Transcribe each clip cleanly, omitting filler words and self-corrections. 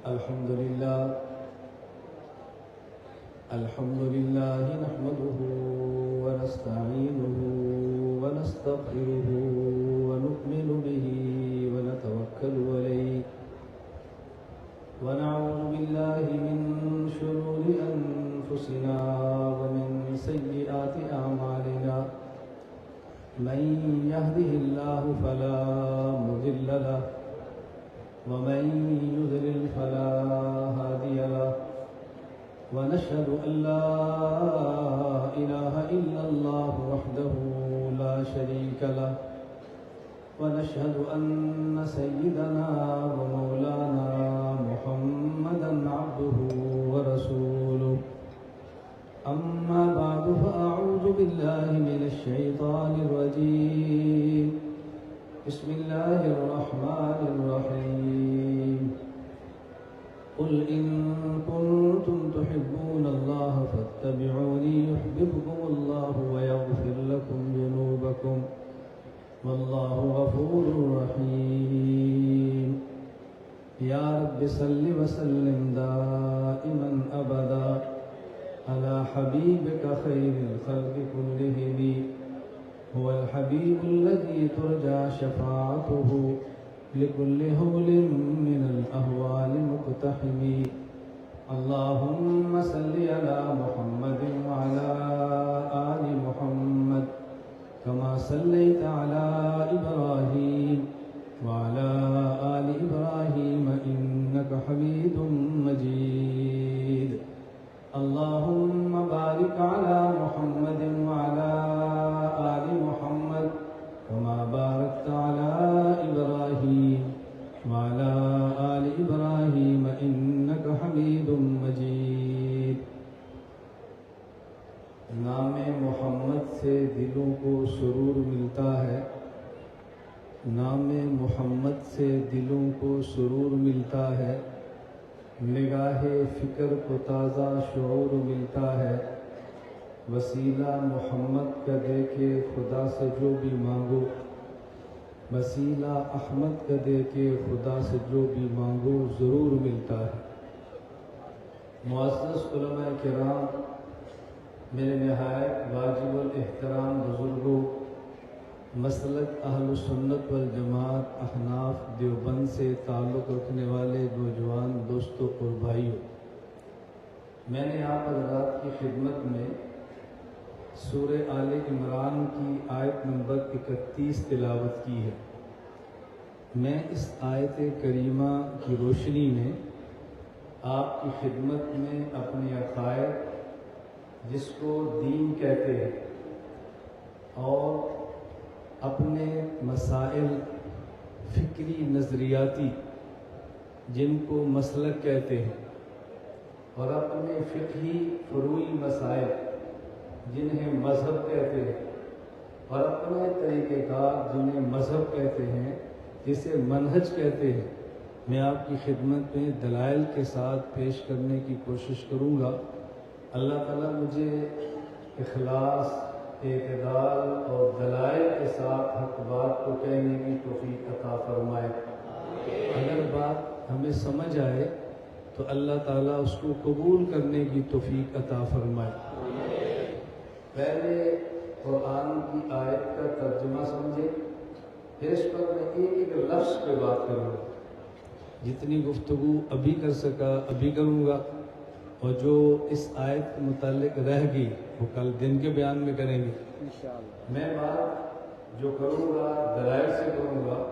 الحمد لله نحمده ونستعينه ونستغفره ونؤمن به ونتوكل عليه ونعوذ بالله من شرور أنفسنا ومن سيئات أعمالنا من يهده الله فلا مضل له ومن يضلل فلا هادي له ونشهد أن لا إله إلا الله وحده لا شريك له ونشهد أن سيدنا ومولانا محمدا عبده ورسوله أما بعد فأعوذ بالله من الشيطان الرجيم بسم الله الرحمن الرحيم قل إن كنتم تحبون الله فاتبعوني يحببكم الله ويغفر لكم ذنوبكم والله غفور رحيم يا رب صل وسلم دائما أبدا على حبيبك خير الخلق كلهم هو الحبيب الذي ترجى شفاعته لكل هول من الأهوال مقتحم اللهم صل على محمد وعلى آل محمد كما صليت على إبراهيم وعلى آل إبراهيم إنك حميد مجيد اللهم بارك على محمد وعلى آل محمد كما باركت على إبراهيم وعلى آل إبراهيم إنك حميد مجيد نام محمد سے دلوں کو سرور ملتا ہے نام محمد سے دلوں کو سرور ملتا ہے نگاہ فکر کو تازہ شعور ملتا ہے وسیلہ محمد کا دے کے خدا سے جو بھی مانگو وسیلہ احمد کا دے کے خدا سے جو بھی مانگو ضرور ملتا ہے معزز علماء کرام میرے نہایت واجب الاحترام بزرگوں مسلک اہل سنت والجماعت احناف دیوبند سے تعلق رکھنے والے نوجوان دوستوں اور بھائیوں میں نے آپ حضرات کی خدمت میں سورہ آل عمران کی آیت نمبر 31 تلاوت کی ہے میں اس آیت کریمہ کی روشنی میں آپ کی خدمت میں اپنے عقائد جس کو دین کہتے ہیں اور اپنے مسائل فکری نظریاتی جن کو مسلک کہتے ہیں اور اپنے فقہی فروعی مسائل جنہیں مذہب کہتے ہیں اور اپنے طریقہ کار جنہیں مذہب کہتے ہیں جسے منہج کہتے ہیں میں آپ کی خدمت میں دلائل کے ساتھ پیش کرنے کی کوشش کروں گا اللہ تعالیٰ مجھے اخلاص اعتدال اور دلائل کے ساتھ حق بات کو کہنے کی توفیق عطا فرمائے اگر بات ہمیں سمجھ آئے تو اللہ تعالیٰ اس کو قبول کرنے کی توفیق عطا فرمائے پہلے قرآن کی آیت کا ترجمہ سمجھے پھر اس پر میں ایک ایک لفظ پہ بات کروں گا جتنی گفتگو ابھی کر سکا ابھی کروں گا اور جو اس آیت کے متعلق رہ گئی وہ کل دن کے بیان میں کریں گے انشاءاللہ میں بات جو کروں گا دلائل سے کروں گا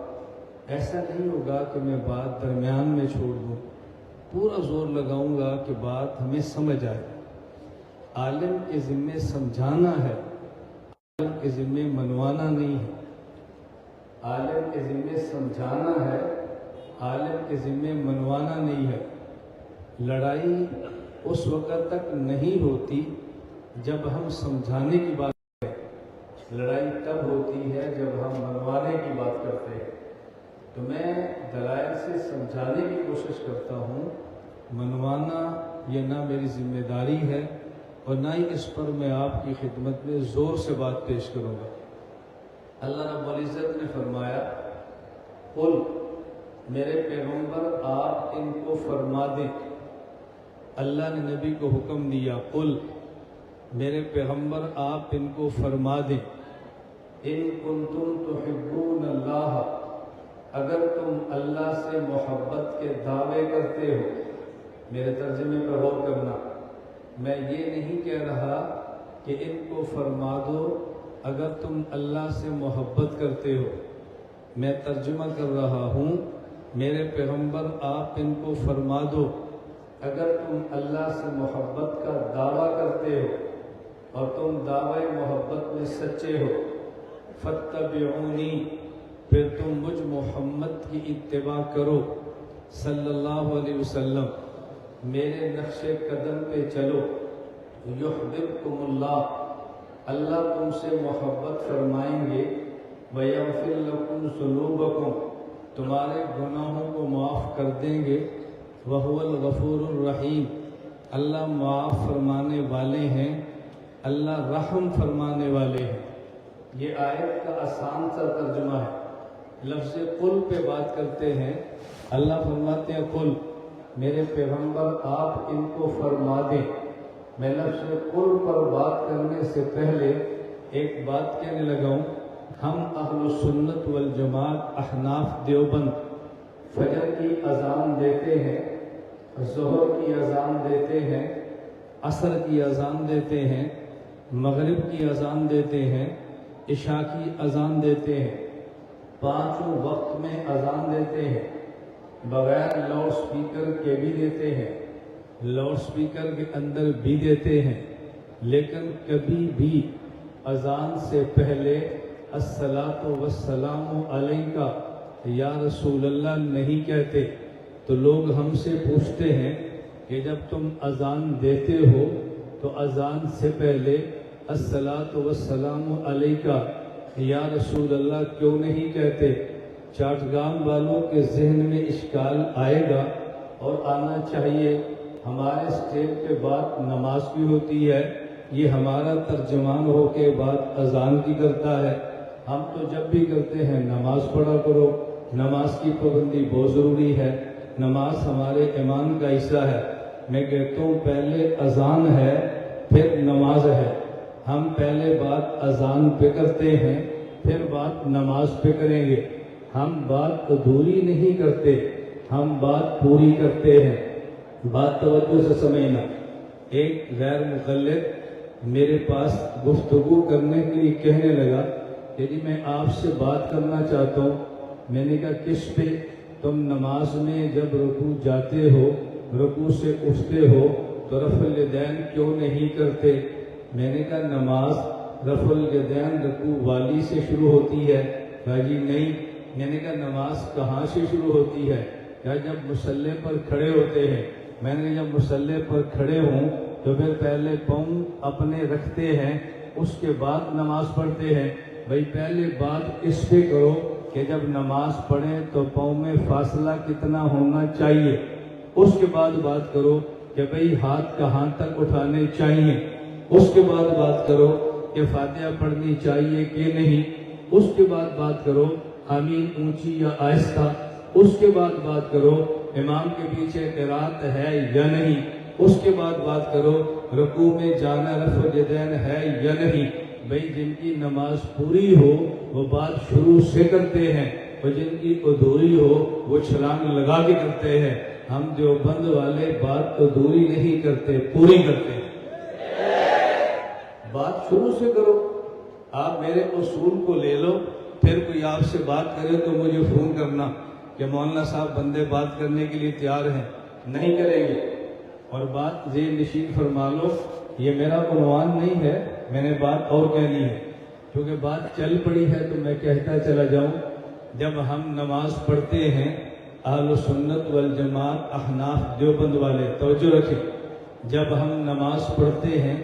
ایسا نہیں ہوگا کہ میں بات درمیان میں چھوڑ دوں پورا زور لگاؤں گا کہ بات ہمیں سمجھ آئے عالم کے ذمے سمجھانا ہے عالم کے ذمے منوانا نہیں ہے عالم کے ذمے سمجھانا ہے عالم کے ذمے منوانا نہیں ہے لڑائی اس وقت تک نہیں ہوتی جب ہم سمجھانے کی بات کریں لڑائی تب ہوتی ہے جب ہم منوانے کی بات کرتے ہیں تو میں دلائل سے سمجھانے کی کوشش کرتا ہوں منوانا یہ نہ میری ذمہ داری ہے اور نہ ہی اس پر میں آپ کی خدمت میں زور سے بات پیش کروں گا اللہ رب العزت نے فرمایا قل میرے پیغمبر آپ ان کو فرما دیں. اللہ نے نبی کو حکم دیا قل میرے پیغمبر آپ ان کو فرما دیں ان کنتم تحبون اللہ اگر تم اللہ سے محبت کے دعوے کرتے ہو. میرے ترجمے پر غور کرنا. میں یہ نہیں کہہ رہا کہ ان کو فرما دو اگر تم اللہ سے محبت کرتے ہو. میں ترجمہ کر رہا ہوں میرے پیغمبر آپ ان کو فرما دو اگر تم اللہ سے محبت کا دعویٰ کرتے ہو اور تم دعوی محبت میں سچے ہو. فاتبعونی پھر تم مجھ محمد کی اتباع کرو صلی اللہ علیہ وسلم. میرے نقش قدم پہ چلو. یحببکم اللہ اللہ تم سے محبت فرمائیں گے. ویغفر لکم ذنوبکم تمہارے گناہوں کو معاف کر دیں گے. وہو الغفور الرحیم اللہ معاف فرمانے والے ہیں اللہ رحم فرمانے والے ہیں. یہ آیت کا آسان سا ترجمہ ہے. لفظ قل پہ بات کرتے ہیں. اللہ فرماتے ہیں قل میرے پیغمبر آپ ان کو فرما دیں. میں لفظ قل پر بات کرنے سے پہلے ایک بات کہنے لگا ہوں. ہم اہل سنت والجماعت احناف دیوبند فجر کی اذان دیتے ہیں, ظہر کی اذان دیتے ہیں, عصر کی اذان دیتے ہیں, مغرب کی اذان دیتے ہیں, عشاء کی اذان دیتے ہیں. پانچوں وقت میں اذان دیتے ہیں. بغیر لاؤڈ سپیکر کے بھی دیتے ہیں, لاؤڈ سپیکر کے اندر بھی دیتے ہیں. لیکن کبھی بھی اذان سے پہلے الصلاۃ والسلام علیکہ یا رسول اللہ نہیں کہتے. تو لوگ ہم سے پوچھتے ہیں کہ جب تم اذان دیتے ہو تو اذان سے پہلے الصلاۃ والسلام علیکہ یا رسول اللہ کیوں نہیں کہتے؟ چاٹگام والوں کے ذہن میں اشکال آئے گا اور آنا چاہیے. ہمارے اسٹیج پہ بات نماز کی ہوتی ہے, یہ ہمارا ترجمان ہو کے بات اذان کی کرتا ہے. ہم تو جب بھی کرتے ہیں نماز پڑھا کرو. نماز کی پابندی بہت ضروری ہے. نماز ہمارے ایمان کا حصہ ہے. میں کہتا ہوں پہلے اذان ہے پھر نماز ہے. ہم پہلے بات اذان پہ کرتے ہیں پھر بات نماز پہ کریں گے. ہم بات ادھوری نہیں کرتے, ہم بات پوری کرتے ہیں. بات توجہ سے سمجھنا. ایک غیر مقلد میرے پاس گفتگو کرنے کے لیے کہنے لگا کہ جی میں آپ سے بات کرنا چاہتا ہوں. میں نے کہا کس پہ؟ تم نماز میں جب رکوع جاتے ہو, رکوع سے اٹھتے ہو تو رفع الیدین کیوں نہیں کرتے؟ میں نے کہا نماز رفع الیدین رکوع والی سے شروع ہوتی ہے. کہا جی نہیں. میں نے کہا نماز کہاں سے شروع ہوتی ہے؟ کہا جب مصلی پر کھڑے ہوتے ہیں. میں نے جب مصلی پر کھڑے ہوں تو پھر پہلے پاؤں اپنے رکھتے ہیں اس کے بعد نماز پڑھتے ہیں. بھائی پہلے بات اس پہ کرو کہ جب نماز پڑھیں تو پاؤں میں فاصلہ کتنا ہونا چاہیے. اس کے بعد بات کرو کہ بھئی ہاتھ کہاں تک اٹھانے چاہیے. اس کے بعد بات کرو کہ فاتحہ پڑھنی چاہیے کہ نہیں. اس کے بعد بات کرو آمین اونچی یا آہستہ. اس کے بعد بات کرو امام کے پیچھے قرات ہے یا نہیں. اس کے بعد بات کرو رکوع میں جانا رفع الیدین ہے یا نہیں. بھئی جن کی نماز پوری ہو وہ بات شروع سے کرتے ہیں اور جن کی ادھوری ہو وہ چھلانگ لگا کے کرتے ہیں. ہم دیوبند والے بات ادھوری نہیں کرتے, پوری کرتے ہیں. بات شروع سے کرو. آپ میرے اصول کو لے لو, پھر کوئی آپ سے بات کرے تو مجھے فون کرنا کہ مولانا صاحب بندے بات کرنے کے لیے تیار ہیں. نہیں کریں گے. اور بات ذہن نشین فرما لو, یہ میرا عنوان نہیں ہے, میں نے بات اور کہنی ہے. کیونکہ بات چل پڑی ہے تو میں کہتا چلا جاؤں. جب ہم نماز پڑھتے ہیں اہل سنت والجماعت احناف دیوبند والے, توجہ رکھیں, جب ہم نماز پڑھتے ہیں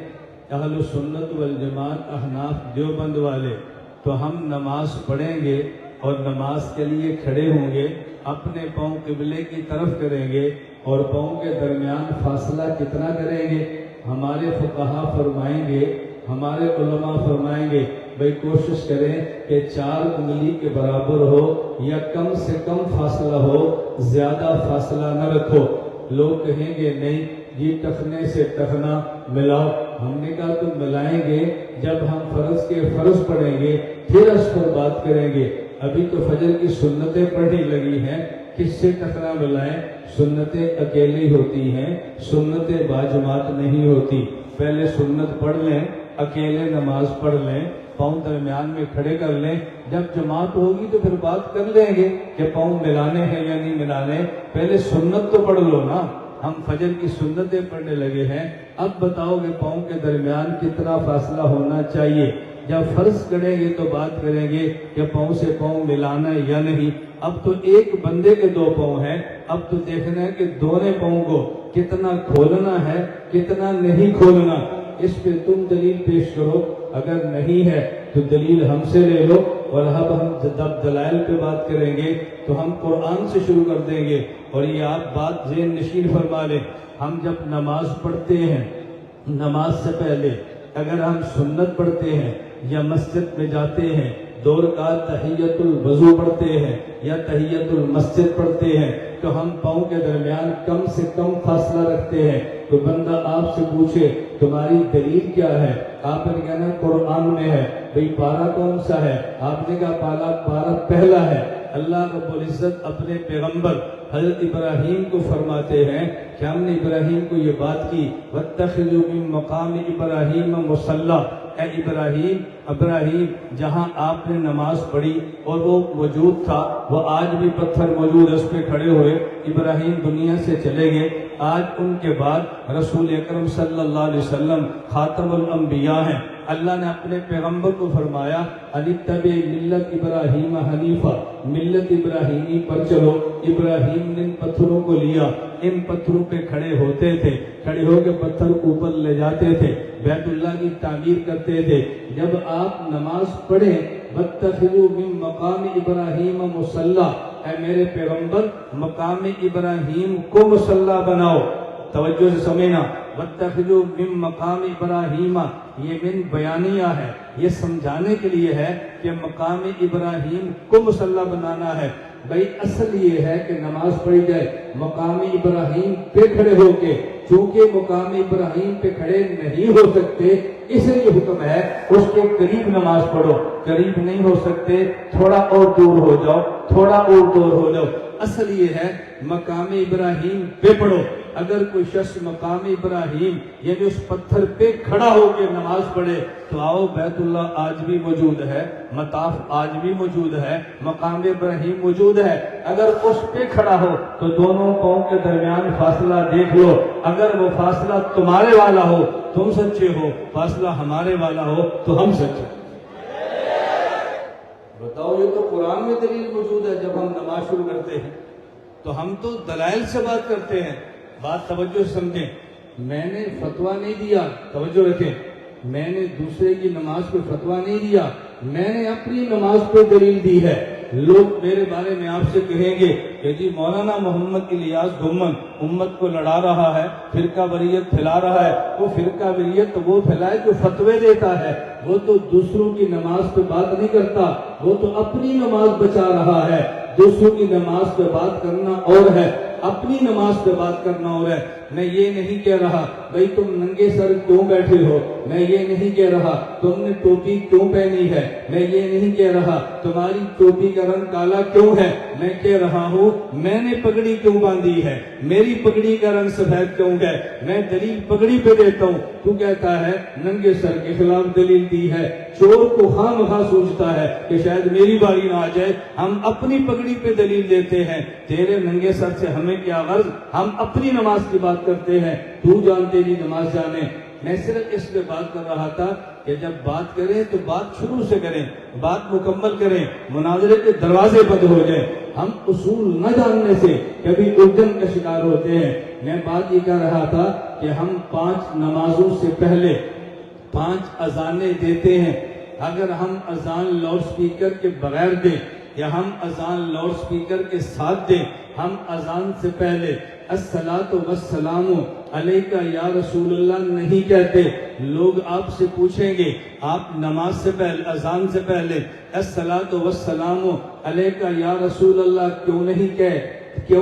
اہل سنت والجماعت احناف دیوبند والے تو ہم نماز پڑھیں گے اور نماز کے لیے کھڑے ہوں گے. اپنے پاؤں قبلے کی طرف کریں گے اور پاؤں کے درمیان فاصلہ کتنا کریں گے؟ ہمارے فقہا فرمائیں گے, ہمارے علماء فرمائیں گے بھئی کوشش کریں کہ 4 انگلی کے برابر ہو یا کم سے کم فاصلہ ہو، زیادہ فاصلہ نہ رکھو۔ لوگ کہیں گے نہیں یہ ٹخنے سے ٹخنا ملاؤ، ہم نے کہا تو ملائیں گے جب ہم فرض کے فرض پڑھیں گے پھر اس پر بات کریں گے۔ ابھی تو فجر کی سنتیں پڑھنے لگی ہیں، کس سے ٹکرا ملائیں؟ سنتیں اکیلی ہوتی ہیں، سنتیں باجماعت نہیں ہوتی۔ پہلے سنت پڑھ لیں، اکیلے نماز پڑھ لیں، پاؤں درمیان میں کھڑے کر لیں، جب جماعت ہوگی تو پھر بات کر لیں گے کہ پاؤں ملانے ہیں یا نہیں ملانے۔ پہلے سنت تو پڑھ لو نا۔ ہم فجر کی سنتیں پڑھنے لگے ہیں، اب بتاؤ کہ پاؤں کے درمیان کتنا فاصلہ ہونا چاہیے؟ جب فرض کریں گے تو بات کریں گے کہ پاؤں سے پاؤں ملانا ہے یا نہیں۔ اب تو ایک بندے کے دو پاؤں ہیں، اب تو دیکھنا ہے کہ دونوں پاؤں کو کتنا کھولنا ہے کتنا نہیں کھولنا۔ اس پہ تم دلیل پیش کرو، اگر نہیں ہے تو دلیل ہم سے لے لو، اور اب ہم جب دلائل پہ بات کریں گے تو ہم قرآن سے شروع کر دیں گے۔ اور یہ آپ بات ذہن نشین فرما لیں، ہم جب نماز پڑھتے ہیں نماز سے پہلے اگر ہم سنت پڑھتے ہیں یا مسجد میں جاتے ہیں، 2 رکعت تحیت الوضو پڑھتے ہیں یا تحیت المسجد پڑھتے ہیں، تو ہم پاؤں کے درمیان کم سے کم فاصلہ رکھتے ہیں۔ تو بندہ آپ سے پوچھے تمہاری دلیل کیا ہے، آپ نے کہنا قرآن میں ہے۔ بھئی پارہ کون سا ہے؟ آپ نے کہا پارہ پہلا ہے۔ اللہ رب العزت اپنے پیغمبر حضرت ابراہیم کو فرماتے ہیں کہ ہم نے ابراہیم کو یہ بات کی وَاتَّخِذُوا مِن مَّقَامِ إِبْرَاهِيمَ مُصَلًّى، اے ابراہیم جہاں آپ نے نماز پڑھی اور وہ موجود تھا، وہ آج بھی پتھر موجود، اس پہ کھڑے ہوئے۔ ابراہیم دنیا سے چلے گئے، آج ان کے بعد رسول اکرم صلی اللہ علیہ وسلم خاتم الانبیاء ہیں۔ اللہ نے اپنے پیغمبر کو فرمایا اَنِتَّبِعْ مِلَّتَ إِبْرَاهِيمَ حَنِیفًا، ملت ابراہیمی پر چلو۔ ابراہیم نے ان پتھروں کو لیا، ان پتھروں پہ کھڑے ہوتے تھے، کھڑے ہو کے پتھر اوپر لے جاتے تھے، بیت اللہ کی تعمیر کرتے تھے۔ جب آپ نماز پڑھیں وَاتَّخِذُوا مِن مَّقَامِ إِبْرَاهِيمَ مُصَلًّى، اے میرے پیغمبر مقام ابراہیم کو مصلی بناؤ۔ توجہ سے سمجھنا، وَاتَّخِذُوا مِن مَّقَامِ إِبْرَاهِيمَ، یہ من بیانیہ ہے، یہ سمجھانے کے لیے ہے کہ مقام ابراہیم کو مصلی بنانا ہے۔ بھئی اصل یہ ہے کہ نماز پڑھی جائے مقام ابراہیم پہ کھڑے ہو کے، چونکہ مقام ابراہیم پہ کھڑے نہیں ہو سکتے اس لیے حکم ہے اس کے قریب نماز پڑھو۔ قریب نہیں ہو سکتے تھوڑا اور دور ہو جاؤ، تھوڑا اور دور ہو جاؤ۔ اصل یہ ہے مقام ابراہیم پہ پڑھو۔ اگر کوئی شخص مقام ابراہیم یعنی اس پتھر پہ کھڑا ہو کے نماز پڑھے تو آؤ بیت اللہ آج بھی موجود ہے، مطاف آج بھی موجود ہے، مقام ابراہیم موجود ہے۔ اگر اس پہ کھڑا ہو تو دونوں پاؤں کے درمیان فاصلہ دیکھ لو، اگر وہ فاصلہ تمہارے والا ہو تم سچے ہو، فاصلہ ہمارے والا ہو تو ہم سچے۔ بتاؤ، یہ تو قرآن میں دلیل موجود ہے۔ جب ہم نماز شروع کرتے ہیں تو ہم تو دلائل سے بات کرتے ہیں۔ بات توجہ سے سمجھیں، میں نے فتویٰ نہیں دیا، توجہ رکھیں، میں نے دوسرے کی نماز پہ فتویٰ نہیں دیا، میں نے اپنی نماز پہ دلیل دی ہے۔ لوگ میرے بارے میں آپ سے کہیں گے کہ جی مولانا محمد الیاس گھمن امت کو لڑا رہا ہے، فرقہ وریت پھیلا رہا ہے۔ وہ فرقہ وریت وہ پھیلائے جو فتوے دیتا ہے، وہ تو دوسروں کی نماز پہ بات نہیں کرتا، وہ تو اپنی نماز بچا رہا ہے۔ دوسروں کی نماز پہ بات کرنا اور ہے، اپنی نماز پہ بات کرنا اور ہے۔ میں یہ نہیں کہہ رہا بھئی تم ننگے سر کیوں بیٹھے ہو، میں یہ نہیں کہہ رہا تم نے ٹوپی کیوں پہنی ہے، میں یہ نہیں کہہ رہا تمہاری ٹوپی کا رنگ کالا کیوں ہے، میں کہہ رہا ہوں میں نے پگڑی کیوں باندھی ہے، میری پگڑی کا رنگ سفید کیوں ہے۔ میں دلیل پگڑی پہ دیتا ہوں، تو کہتا ہے ننگے سر کے خلاف دلیل دی ہے۔ چور کو خواہ مخواہ سوچتا ہے کہ شاید میری باری نہ آ جائے، ہم اپنی پگڑی پہ دلیل دیتے ہیں۔ تیرے ننگے سر سے ہمیں کیا غرض، ہم اپنی نماز کی بات کرتے ہیں، تو جانتے نہیں نماز جانے۔ میں صرف اس لیے بات کر رہا تھا کہ جب بات کریں تو بات شروع سے کریں، بات مکمل کریں، مناظرے کے دروازے بند ہو جائیں۔ ہم اصول نہ جاننے سے کبھی الجھن کا شکار ہوتے ہیں۔ میں بات یہ کہہ رہا تھا کہ ہم 5 نمازوں سے پہلے 5 اذانیں دیتے ہیں۔ اگر ہم اذان لاؤڈ سپیکر کے بغیر دیں یا ہم اذان لاؤڈ سپیکر کے ساتھ دیں، ہم اذان سے پہلے الصلاۃ والسلام علیک یا رسول اللہ نہیں کہتے؟ لوگ آپ سے پوچھیں گے، آپ نماز سے پہلے، اذان سے پہلے الصلاۃ والسلام علیک یا رسول اللہ کیوں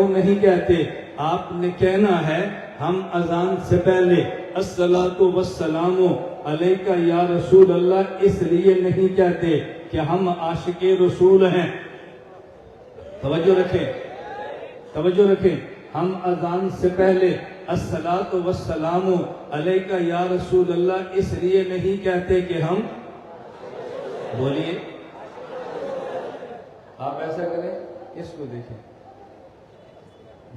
نہیں کہتے؟ آپ نے کہنا ہے ہم اذان سے پہلے الصلاۃ والسلام علیک یا رسول اللہ اس لیے نہیں کہتے کہ ہم عاشق رسول ہیں۔ توجہ رکھیں، ہم اذان سے پہلے الصلاۃ والسلام علیک یا رسول اللہ اس لیے نہیں کہتے کہ ہم، بولیے، آپ ایسا کریں، اس کو دیکھیں،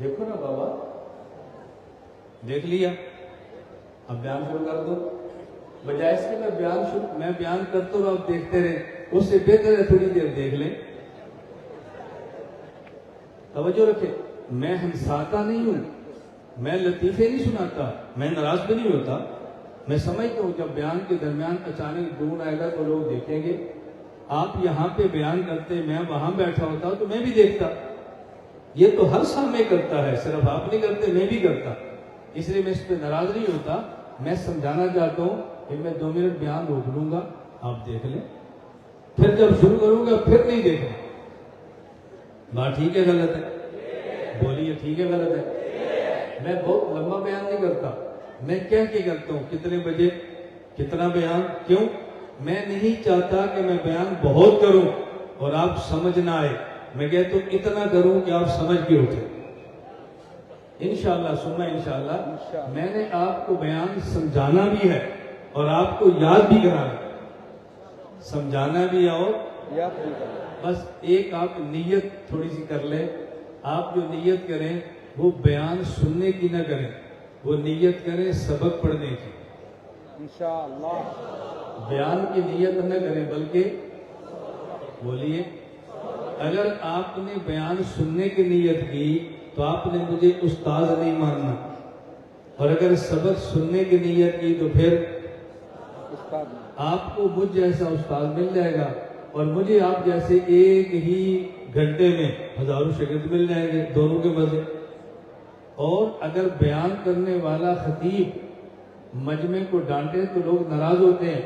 دیکھو نا بابا، دیکھ لیا، اب بیان شروع کر دو، بجائے اس کے میں بیان کرتا ہوں، آپ دیکھتے رہیں، اس سے بہتر ہے تھوڑی دیر دیکھ لیں۔ توجہ رکھیں، میں ہنساتا نہیں ہوں، میں لطیفے نہیں سناتا، میں ناراض بھی نہیں ہوتا، میں سمجھتا ہوں جب بیان کے درمیان اچانک ڈون آئے گا تو لوگ دیکھیں گے، آپ یہاں پہ بیان کرتے، میں وہاں بیٹھا ہوتا تو میں بھی دیکھتا، یہ تو ہر سامنے کرتا ہے، صرف آپ نہیں کرتے، میں بھی کرتا، اس لیے میں اس پہ ناراض نہیں ہوتا۔ میں سمجھانا چاہتا ہوں کہ میں 2 منٹ بیان روک لوں گا، آپ دیکھ لیں، پھر جب شروع کروں گا پھر نہیں دیکھنا، بات ٹھیک ہے غلط ہے؟ بولیے ٹھیک ہے غلط ہے؟ میں بہت لمبا بیان نہیں کرتا، میں کہہ کے کرتا ہوں کتنے بجے کتنا بیان، کیوں؟ میں نہیں چاہتا کہ میں بیان بہت کروں اور آپ سمجھ نہ آئے، میں کہتا ہوں اتنا کروں کہ آپ سمجھ کے اٹھیں، انشاءاللہ ثم انشاءاللہ۔ میں نے آپ کو بیان سمجھانا بھی ہے اور آپ کو یاد بھی کرانا، سمجھانا بھی اور بس ایک آپ نیت تھوڑی سی کر لیں، آپ جو نیت کریں وہ بیان سننے کی نہ کریں، وہ نیت کریں سبق پڑھنے کی، انشاءاللہ بیان کی نیت نہ کریں بلکہ، بولیے، اگر آپ نے بیان سننے کی نیت کی تو آپ نے مجھے استاد نہیں ماننا، اور اگر سبق سننے کی نیت کی تو پھر آپ کو مجھ جیسا استاد مل جائے گا اور مجھے آپ جیسے ایک ہی گھنٹے میں ہزاروں شاگرد مل جائیں گے، دونوں کے مزے۔ اور اگر بیان کرنے والا خطیب مجمع کو ڈانٹے تو لوگ ناراض ہوتے ہیں،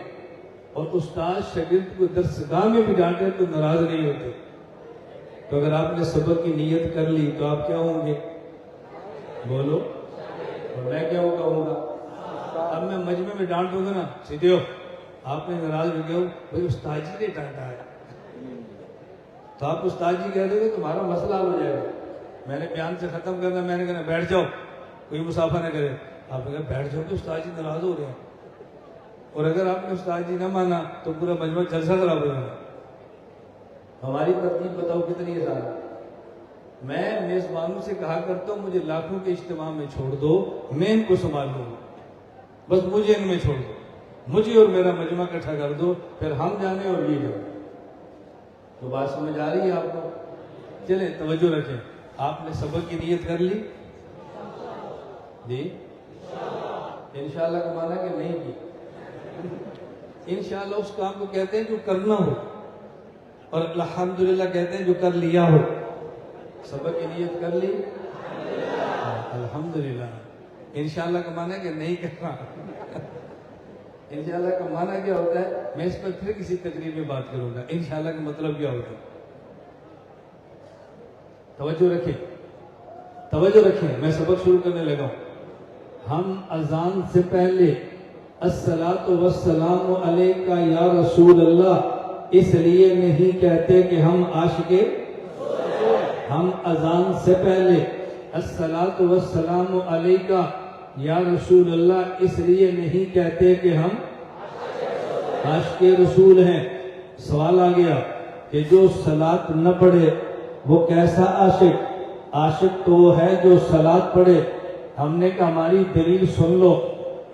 اور استاد شاگرد کو درسگاہ میں بھی ڈانٹے تو ناراض نہیں ہوتے۔ تو اگر آپ نے سبق کی نیت کر لی تو آپ کیا ہوں گے؟ بولو، اور میں کیا کہوں گا؟ اب میں مجمع میں ڈانٹوں گا نا، سیدھے ہو، آپ نے ناراض ہو گیا، بھائی استاد جی نے ڈانٹا ہے، تو آپ استاد جی کہہ دیں گے تمہارا مسئلہ حل ہو جائے گا۔ میں نے بیان سے ختم کرنا، میں نے کہنا بیٹھ جاؤ، کوئی مسافہ نہ کرے، آپ نے کہا بیٹھ جاؤ کہ استاد جی ناراض ہو رہے ہیں، اور اگر آپ نے استاد جی نہ مانا تو پورا مجمع جلسہ خراب ہو جائے گا۔ ہماری ترتیب بتاؤ کتنی ہے سارا؟ میں میزبانوں سے کہا کرتا ہوں مجھے لاکھوں کے اجتماع میں چھوڑ دو، میں ان کو سنبھال لوں گا، بس مجھے ان میں چھوڑ دو، مجھے اور میرا مجمع اکٹھا کر دو، پھر ہم جانے اور یہ جانے۔ تو بات سمجھ آ رہی ہے آپ کو؟ چلیں توجہ رکھیں، آپ نے سبق کی نیت کر لی جی؟ انشاءاللہ کا معنی کہ نہیں کی؟ انشاءاللہ اس کام کو کہتے ہیں جو کرنا ہو، اور الحمدللہ کہتے ہیں جو کر لیا ہو۔ سبق کی نیت کر لی، الحمدللہ۔ انشاءاللہ کا معنی ہے کہ نہیں کرنا۔ انشاءاللہ کا معنی کیا ہوتا ہے؟ میں اس پر پھر کسی تقریر میں بات کروں گا، انشاءاللہ کا مطلب کیا ہوتا ہے۔ توجہ رکھیں، میں سبق شروع کرنے لگا ہوں۔ ہم اذان سے پہلے الصلاۃ والسلام علیک یا رسول اللہ اس لیے نہیں کہتے کہ ہم عاشق، ہم اذان سے پہلے الصلاۃ والسلام علیک یا رسول اللہ اس لیے نہیں کہتے کہ ہم عاشق رسول ہیں۔ سوال آ گیا کہ جو صلاۃ نہ پڑھے وہ کیسا عاشق؟ عاشق تو وہ ہے جو صلاۃ پڑھے۔ ہم نے کہا ہماری دلیل سن لو،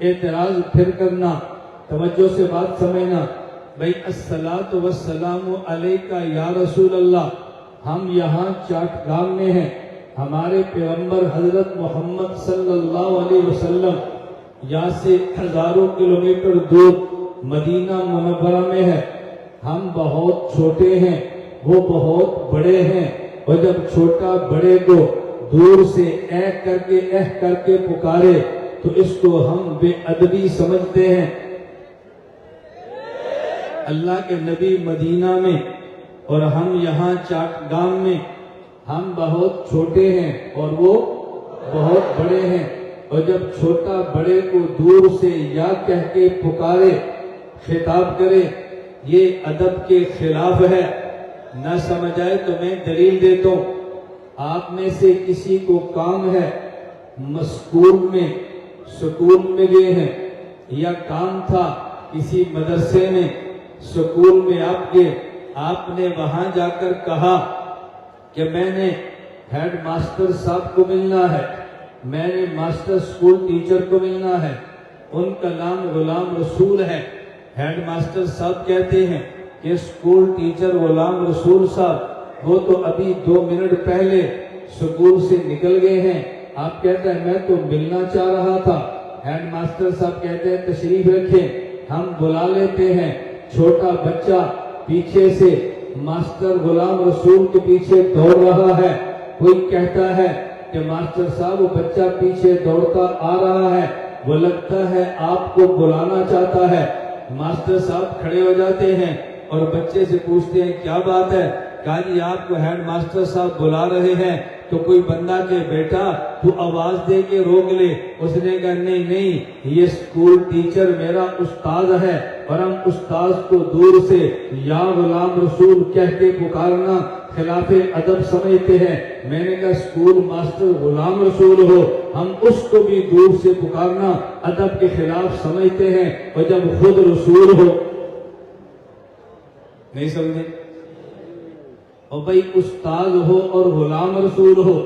اعتراض پھر کرنا، توجہ سے بات سمجھنا۔ بھئی الصلاۃ والسلام علیک یا رسول اللہ، ہم یہاں چاٹگام میں ہیں، ہمارے پیغمبر حضرت محمد صلی اللہ علیہ وسلم یہاں سے ہزاروں کلومیٹر دور مدینہ منورہ میں ہے۔ ہم بہت چھوٹے ہیں، وہ بہت بڑے ہیں، اور جب چھوٹا بڑے کو دور سے اے کر کے پکارے تو اس کو ہم بے ادبی سمجھتے ہیں۔ اللہ کے نبی مدینہ میں اور ہم یہاں چاٹگام میں، ہم بہت چھوٹے ہیں اور وہ بہت بڑے ہیں، اور جب چھوٹا بڑے کو دور سے یا کہہ کے پکارے، خطاب کرے، یہ ادب کے خلاف ہے۔ نہ سمجھ آئے تو میں دلیل دیتا ہوں۔ آپ میں سے کسی کو کام ہے، سکول میں گئے ہیں، یا کام تھا کسی مدرسے میں، سکول میں آپ گئے، آپ نے وہاں جا کر کہا کہ میں نے ہیڈ ماسٹر صاحب کو ملنا ہے، میں نے ماسٹر سکول ٹیچر کو ملنا ہے، ان کا نام غلام رسول ہے۔ ہیڈ ماسٹر صاحب کہتے ہیں کہ سکول ٹیچر غلام رسول صاحب وہ تو ابھی 2 منٹ پہلے سکول سے نکل گئے ہیں۔ آپ کہتے ہیں میں تو ملنا چاہ رہا تھا۔ ہیڈ ماسٹر صاحب کہتے ہیں تشریف رکھیں، ہم بلا لیتے ہیں۔ چھوٹا بچہ پیچھے سے ماسٹر غلام رسول کے پیچھے دوڑ رہا ہے، کوئی کہتا ہے کہ ماسٹر صاحب وہ بچہ پیچھے دوڑتا آ رہا ہے، وہ لگتا ہے آپ کو بلانا چاہتا ہے۔ ماسٹر صاحب کھڑے ہو جاتے ہیں اور بچے سے پوچھتے ہیں کیا بات ہے؟ کہا جی آپ کو ہیڈ ماسٹر صاحب بلا رہے ہیں۔ تو کوئی بندہ کہ بیٹا تو آواز دے کے روک لے۔ اس نے کہا نہیں، یہ سکول ٹیچر میرا استاد ہے، اور ہم استاد کو دور سے یا غلام رسول کہہ کے پکارنا خلاف ادب سمجھتے ہیں۔ میں نے کہا سکول ماسٹر غلام رسول ہو، ہم اس کو بھی دور سے پکارنا ادب کے خلاف سمجھتے ہیں، اور جب خود رسول ہو۔ نہیں سمجھے؟ اور بھائی استاد ہو اور غلام رسول ہو،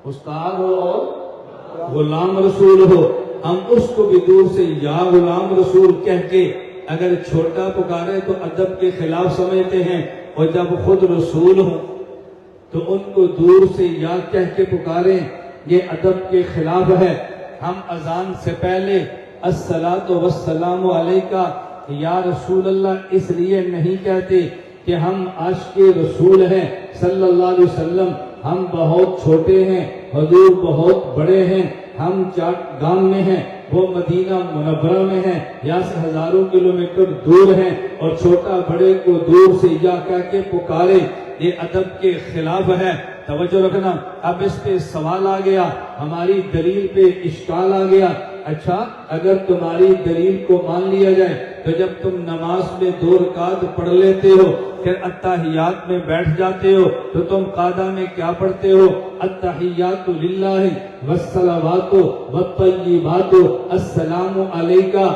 استاد ہو اور غلام رسول ہو، ہم اس کو بھی دور سے یا غلام رسول کہہ کے اگر چھوٹا پکارے تو ادب کے خلاف سمجھتے ہیں، اور جب خود رسول ہو تو ان کو دور سے یا کہہ کے پکاریں، یہ ادب کے خلاف ہے۔ ہم اذان سے پہلے الصلاۃ والسلام علیکہ یا رسول اللہ اس لیے نہیں کہتے کہ ہم عاشق رسول ہیں صلی اللہ علیہ وسلم، ہم بہت چھوٹے ہیں، حضور بہت بڑے ہیں، ہم چاٹگام میں ہیں، وہ مدینہ منورہ میں ہیں، یہاں سے ہزاروں کلومیٹر دور ہیں، اور چھوٹا بڑے کو دور سے یا کہہ کے پکارے، یہ ادب کے خلاف ہے۔ توجہ رکھنا۔ اب اس پہ سوال آ گیا، ہماری دلیل پہ اشکال آ گیا۔ اچھا اگر تمہاری دلیل کو مان لیا جائے تو جب تم نماز میں 2 رکعت پڑھ لیتے ہو، پھر اتحیات میں بیٹھ جاتے ہو، تو تم قاعدہ میں کیا پڑھتے ہو؟ التحیات للہ والصلوات والطیبات السلام علیکہ۔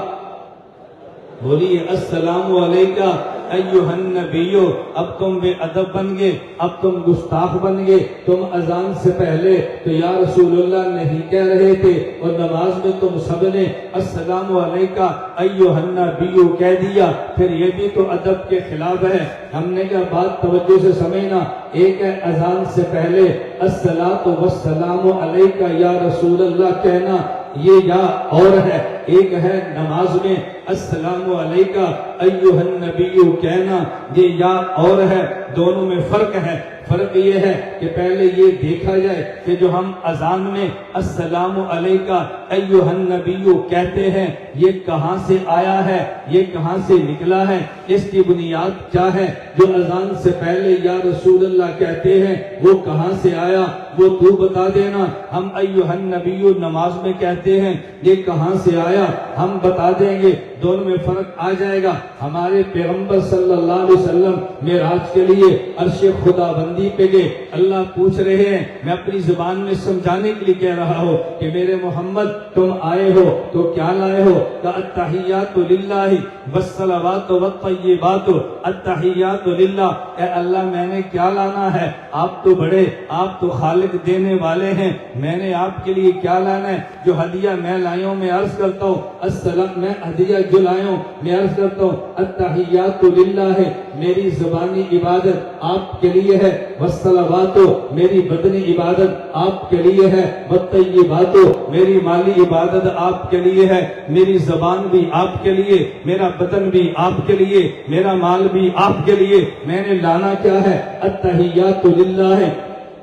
بولیے السلام علیکہ ایھا النبی۔ اب تم بے ادب بن گئے، اب تم گستاخ بن گئے۔ تم اذان سے پہلے تو یا رسول اللہ نہیں کہہ رہے تھے، اور نماز میں تم سب نے السلام علیکہ ایھا النبی کہہ دیا، پھر یہ بھی تو ادب کے خلاف ہے۔ ہم نے کہا بات توجہ سے سمجھنا، ایک ہے اذان سے پہلے الصلاۃ والسلام علیکہ یا رسول اللہ کہنا، یہ یا اور ہے، ایک ہے نماز میں السلام علیکہ ایھا النبی کہنا، یہ یا اور ہے، دونوں میں فرق ہے۔ فرق یہ ہے کہ پہلے یہ دیکھا جائے کہ جو ہم اذان میں السلام علیکہ ایھا النبی کہتے ہیں یہ کہاں سے آیا ہے، یہ کہاں سے نکلا ہے، اس کی بنیاد کیا ہے؟ جو اذان سے پہلے یا رسول اللہ کہتے ہیں وہ کہاں سے آیا، وہ تو بتا دینا۔ ہم ایھا النبی نماز میں کہتے ہیں، یہ کہاں سے آیا، ہم بتا دیں گے، دونوں میں فرق آ جائے گا۔ ہمارے پیغمبر صلی اللہ علیہ وسلم معراج کے لیے عرش خدا بندی پہ گئے، اللہ پوچھ رہے ہیں، میں اپنی زبان میں سمجھانے کے لیے کہہ رہا ہوں کہ میرے محمد تم آئے ہو تو کیا لائے ہو؟ کہ التحیات للہ والصلوات والطیبات، التحیات للہ، اے اللہ میں نے کیا لانا ہے؟ آپ تو بڑے، آپ تو خالق دینے والے ہیں، میں نے آپ کے لیے کیا لانا ہے؟ جو ہدیہ میں لائیوں میں عرض کرتا ہوں، السلام میں ہدیہ جو لائیوں میں عرض کرتا ہوں، التحیات للہ ہے، میری زبانی عبادت آپ کے لیے ہے، والصلوات میری بدنی عبادت آپ کے لیے ہے، والطیبات میری مالی عبادت آپ کے لیے ہے، میری زبان بھی آپ کے لیے، میرا بدن بھی آپ کے لیے، میرا مال بھی آپ کے لیے، میں نے لانا کیا ہے؟ التحیات للہ ہے۔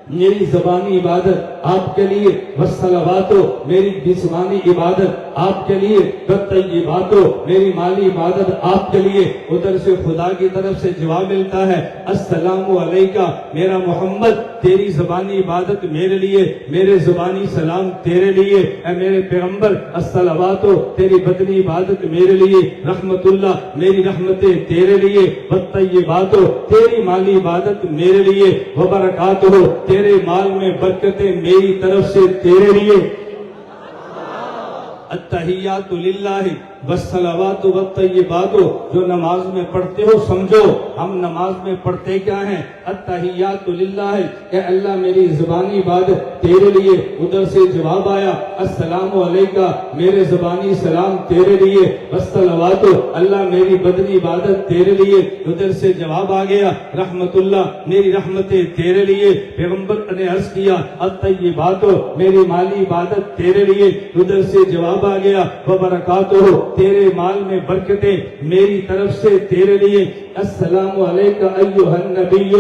میری زبانی عبادت آپ کے لیے، والصلوات میری جسمانی عبادت آپ کے لیے، والطیبات میری مالی عبادت آپ کے لیے۔ ادھر سے خدا کی طرف سے جواب ملتا ہے، السلام علیکہ میرا محمد، تیری زبانی عبادت میرے لیے، میرے زبانی سلام تیرے لیے، اے میرے پیغمبر، الصلوات تیری بدنی عبادت میرے لیے، رحمت اللہ میری رحمتیں تیرے لیے، والطیبات تیری مالی عبادت میرے لیے، وبرکاتہ تیرے مال میں برکتیں میری طرف سے تیرے لیے۔ التحیات للہ والصلوات والطیبات، جو نماز میں پڑھتے ہو سمجھو ہم نماز میں پڑھتے کیا ہیں؟ التحیات للہ، کہ اللہ میری زبانی عبادت تیرے لیے۔ ادھر سے جواب آیا، السلام علیکہ میرے زبانی سلام تیرے لیے، والصلوات اللہ میری بدنی عبادت تیرے لیے۔ ادھر سے جواب آ گیا، رحمت اللہ میری رحمتیں تیرے لیے۔ پیغمبر نے عرض کیا، الطیبات میری مالی عبادت تیرے لیے۔ ادھر سے جواب آ گیا، وبرکاتہ تیرے مال میں برکتیں میری طرف سے تیرے لیے۔ السلام علیکہ ایھا النبی،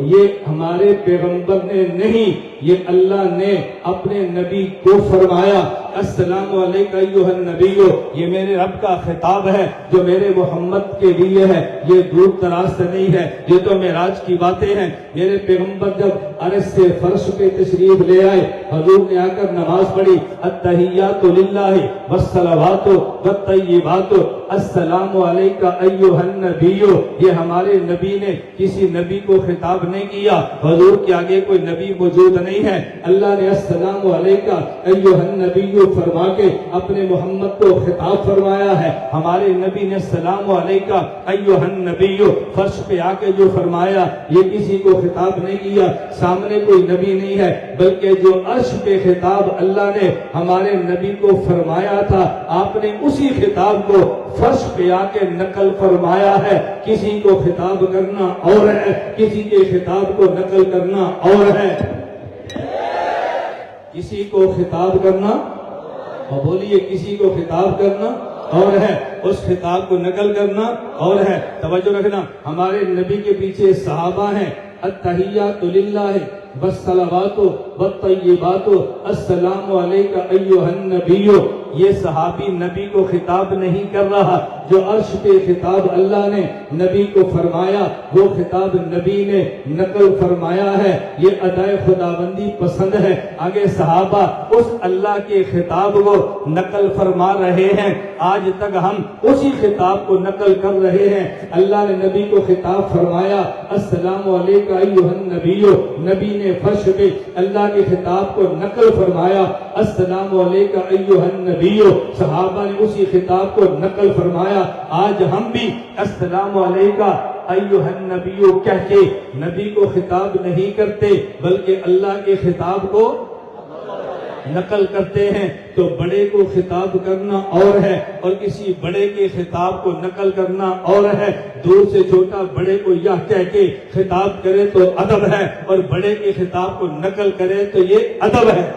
یہ ہمارے پیغمبر نے نہیں، یہ اللہ نے اپنے نبی کو فرمایا۔ السلام علیکہ ایھا النبی، یہ میرے رب کا خطاب ہے جو میرے محمد کے لیے ہے، یہ دور دراز سے نہیں ہے، یہ تو معراج کی باتیں ہیں۔ میرے پیغمبر جب عرش سے فرش پہ تشریف لے آئے، حضور نے آ کر نماز پڑھی، التحیات للہ والصلوات والطیبات، السلام علیکہ ایھا النبی، یہ ہمارے نبی نے کسی نبی کو خطاب نہیں کیا، حضور کے آگے کوئی نبی موجود نہیں ہے، اللہ نے السلام علیکہ ایھا النبی فرما کے اپنے محمد کو خطاب فرمایا ہے۔ ہمارے نبی نے السلام علیکہ ایھا النبی فرش پہ آ کے جو فرمایا، یہ کسی کو خطاب نہیں کیا، سامنے کوئی نبی نہیں ہے، بلکہ جو عرش پہ خطاب اللہ نے ہمارے نبی کو فرمایا تھا، آپ نے اسی خطاب کو فرش پہ آ کے نقل فرمایا ہے۔ کسی کو خطاب کرنا اور ہے، کسی کے خطاب کو نقل کرنا اور ہے، کسی کو خطاب کرنا، اور بولیے کسی کو خطاب کرنا اور ہے، اس خطاب کو نقل کرنا اور ہے۔ توجہ رکھنا، ہمارے نبی کے پیچھے صحابہ ہیں، التحیات للہ والصلوات والطیبات، السلام علیکہ ایھا النبی، یہ صحابی نبی کو خطاب نہیں کر رہا، جو عرش پہ خطاب اللہ نے نبی کو فرمایا، وہ خطاب نبی نے نقل فرمایا ہے، یہ ادائے خداوندی پسند ہے۔ آگے صحابہ اس اللہ کے خطاب کو نقل فرما رہے ہیں، آج تک ہم اسی خطاب کو نقل کر رہے ہیں۔ اللہ نے نبی کو خطاب فرمایا، السلام علیکہ ایھا النبی، نبی نے فرش پہ اللہ کے خطاب کو نقل فرمایا، السلام علیکہ ایھا النبی، صحابہ نے اسی خطاب کو نقل فرمایا۔ آج ہم بھی السلام علیکہ ایھا النبی کہہ کے نبی کو خطاب نہیں کرتے، بلکہ اللہ کے خطاب کو نقل کرتے ہیں۔ تو بڑے کو خطاب کرنا اور ہے، اور کسی بڑے کے خطاب کو نقل کرنا اور ہے۔ دور سے چھوٹا بڑے کو یہ کہہ کے خطاب کرے تو ادب ہے، اور بڑے کے خطاب کو نقل کرے تو یہ ادب ہے۔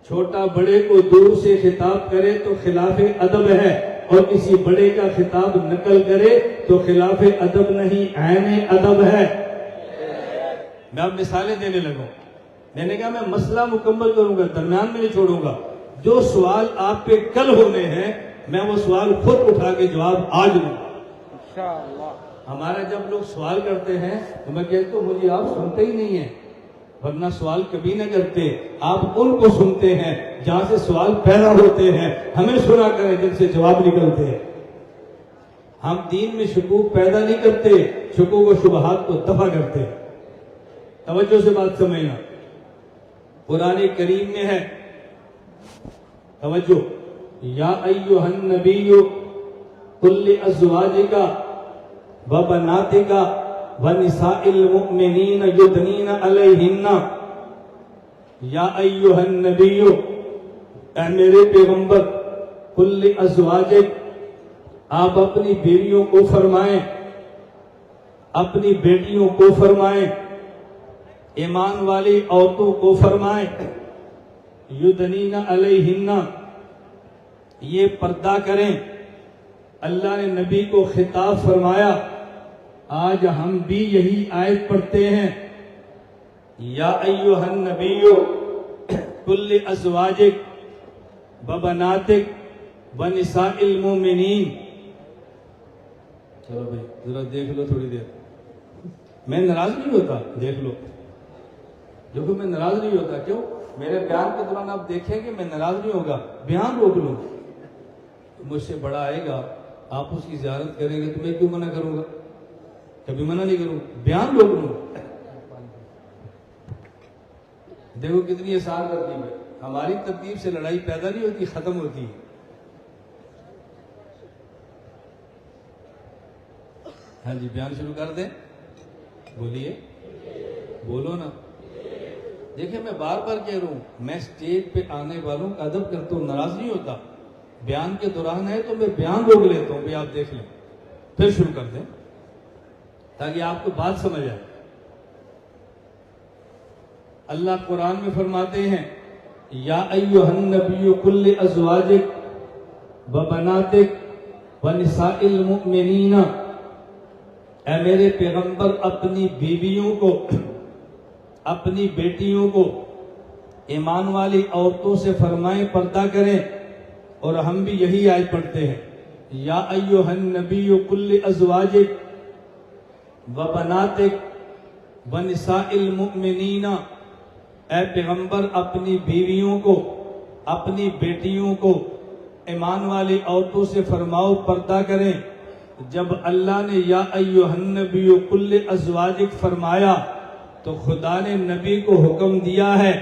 چھوٹا بڑے کو دور سے خطاب کرے تو خلاف ادب ہے، اور کسی بڑے کا خطاب نقل کرے تو خلاف ادب نہیں، عین ادب ہے۔ میں اب مثالیں دینے لگوں، میں نے کہا میں مسئلہ مکمل کروں گا، درمیان میں نہیں چھوڑوں گا۔ جو سوال آپ پہ کل ہونے ہیں، میں وہ سوال خود اٹھا کے جواب آج دوں گا انشاءاللہ۔ ہمارا جب لوگ سوال کرتے ہیں تو میں کہتا ہوں مجھے آپ سنتے ہی نہیں ہیں، ورنہ سوال کبھی نہ کرتے، آپ ان کو سنتے ہیں جہاں سے سوال پیدا ہوتے ہیں، ہمیں سنا کریں جن سے جواب نکلتے ہیں۔ ہم دین میں شکوک پیدا نہیں کرتے، شکوک و شبہات کو دفع کرتے ہیں۔ توجہ سے بات سمجھنا، قرآن کریم میں ہے، توجہ، یا ایھا النبی قل لازواجک وبناتک ونساء المؤمنین یدنین علیہن، یا ایھا النبی، اے میرے پیغمبر، قل لازواجک، آپ اپنی بیویوں کو فرمائیں، اپنی بیٹیوں کو فرمائیں، ایمان والی عورتوں کو فرمائیں، یدنین علیہن، یہ پردہ کریں۔ اللہ نے نبی کو خطاب فرمایا۔ آج ہم بھی یہی آیت پڑھتے ہیں، یا ایھا النبی کل ازواجک وبناتک ونساء المؤمنین. چلو بھائی ذرا دیکھ لو تھوڑی دیر. میں ناراض نہیں ہوتا, دیکھ لو. دیکھو میں ناراض نہیں ہوتا. کیوں؟ میرے بیان کے دوران آپ دیکھیں گے میں ناراض نہیں ہوگا. بیان روک لوں, مجھ سے بڑا آئے گا, آپ اس کی زیارت کریں گے تو میں کیوں منع کروں گا؟ کبھی منع نہیں کروں. بیان روک لوں. دیکھو کتنی آسان ترتیب ہے. ہماری ترتیب سے لڑائی پیدا نہیں ہوتی, ختم ہوتی ہے. ہاں جی بیان شروع کر دیں. بولیے, بولو نا. دیکھیں میں بار بار کہہ رہا ہوں, میں اسٹیج پہ آنے والوں کا ادب کرتا ہوں, ناراض نہیں ہوتا. بیان کے دوران ہے تو میں بیان روک لیتا ہوں, بھی آپ دیکھ لیں, پھر شروع کر دیں تاکہ آپ کو بات سمجھ آئے. اللہ قرآن میں فرماتے ہیں یا ایھا النبی کل ازواجک وبناتک ونساء المؤمنین. اے میرے پیغمبر اپنی بیویوں کو, اپنی بیٹیوں کو, ایمان والی عورتوں سے فرمائیں پردہ کریں. اور ہم بھی یہی آیت پڑھتے ہیں یا ایھا النبی کل ازواجک وبناتک ونساء المؤمنین. اے پیغمبر اپنی بیویوں کو, اپنی بیٹیوں کو, ایمان والی عورتوں سے فرماؤ پردہ کریں. جب اللہ نے یا ایھا النبی کل ازواجک فرمایا تو خدا نے نبی کو حکم دیا ہے,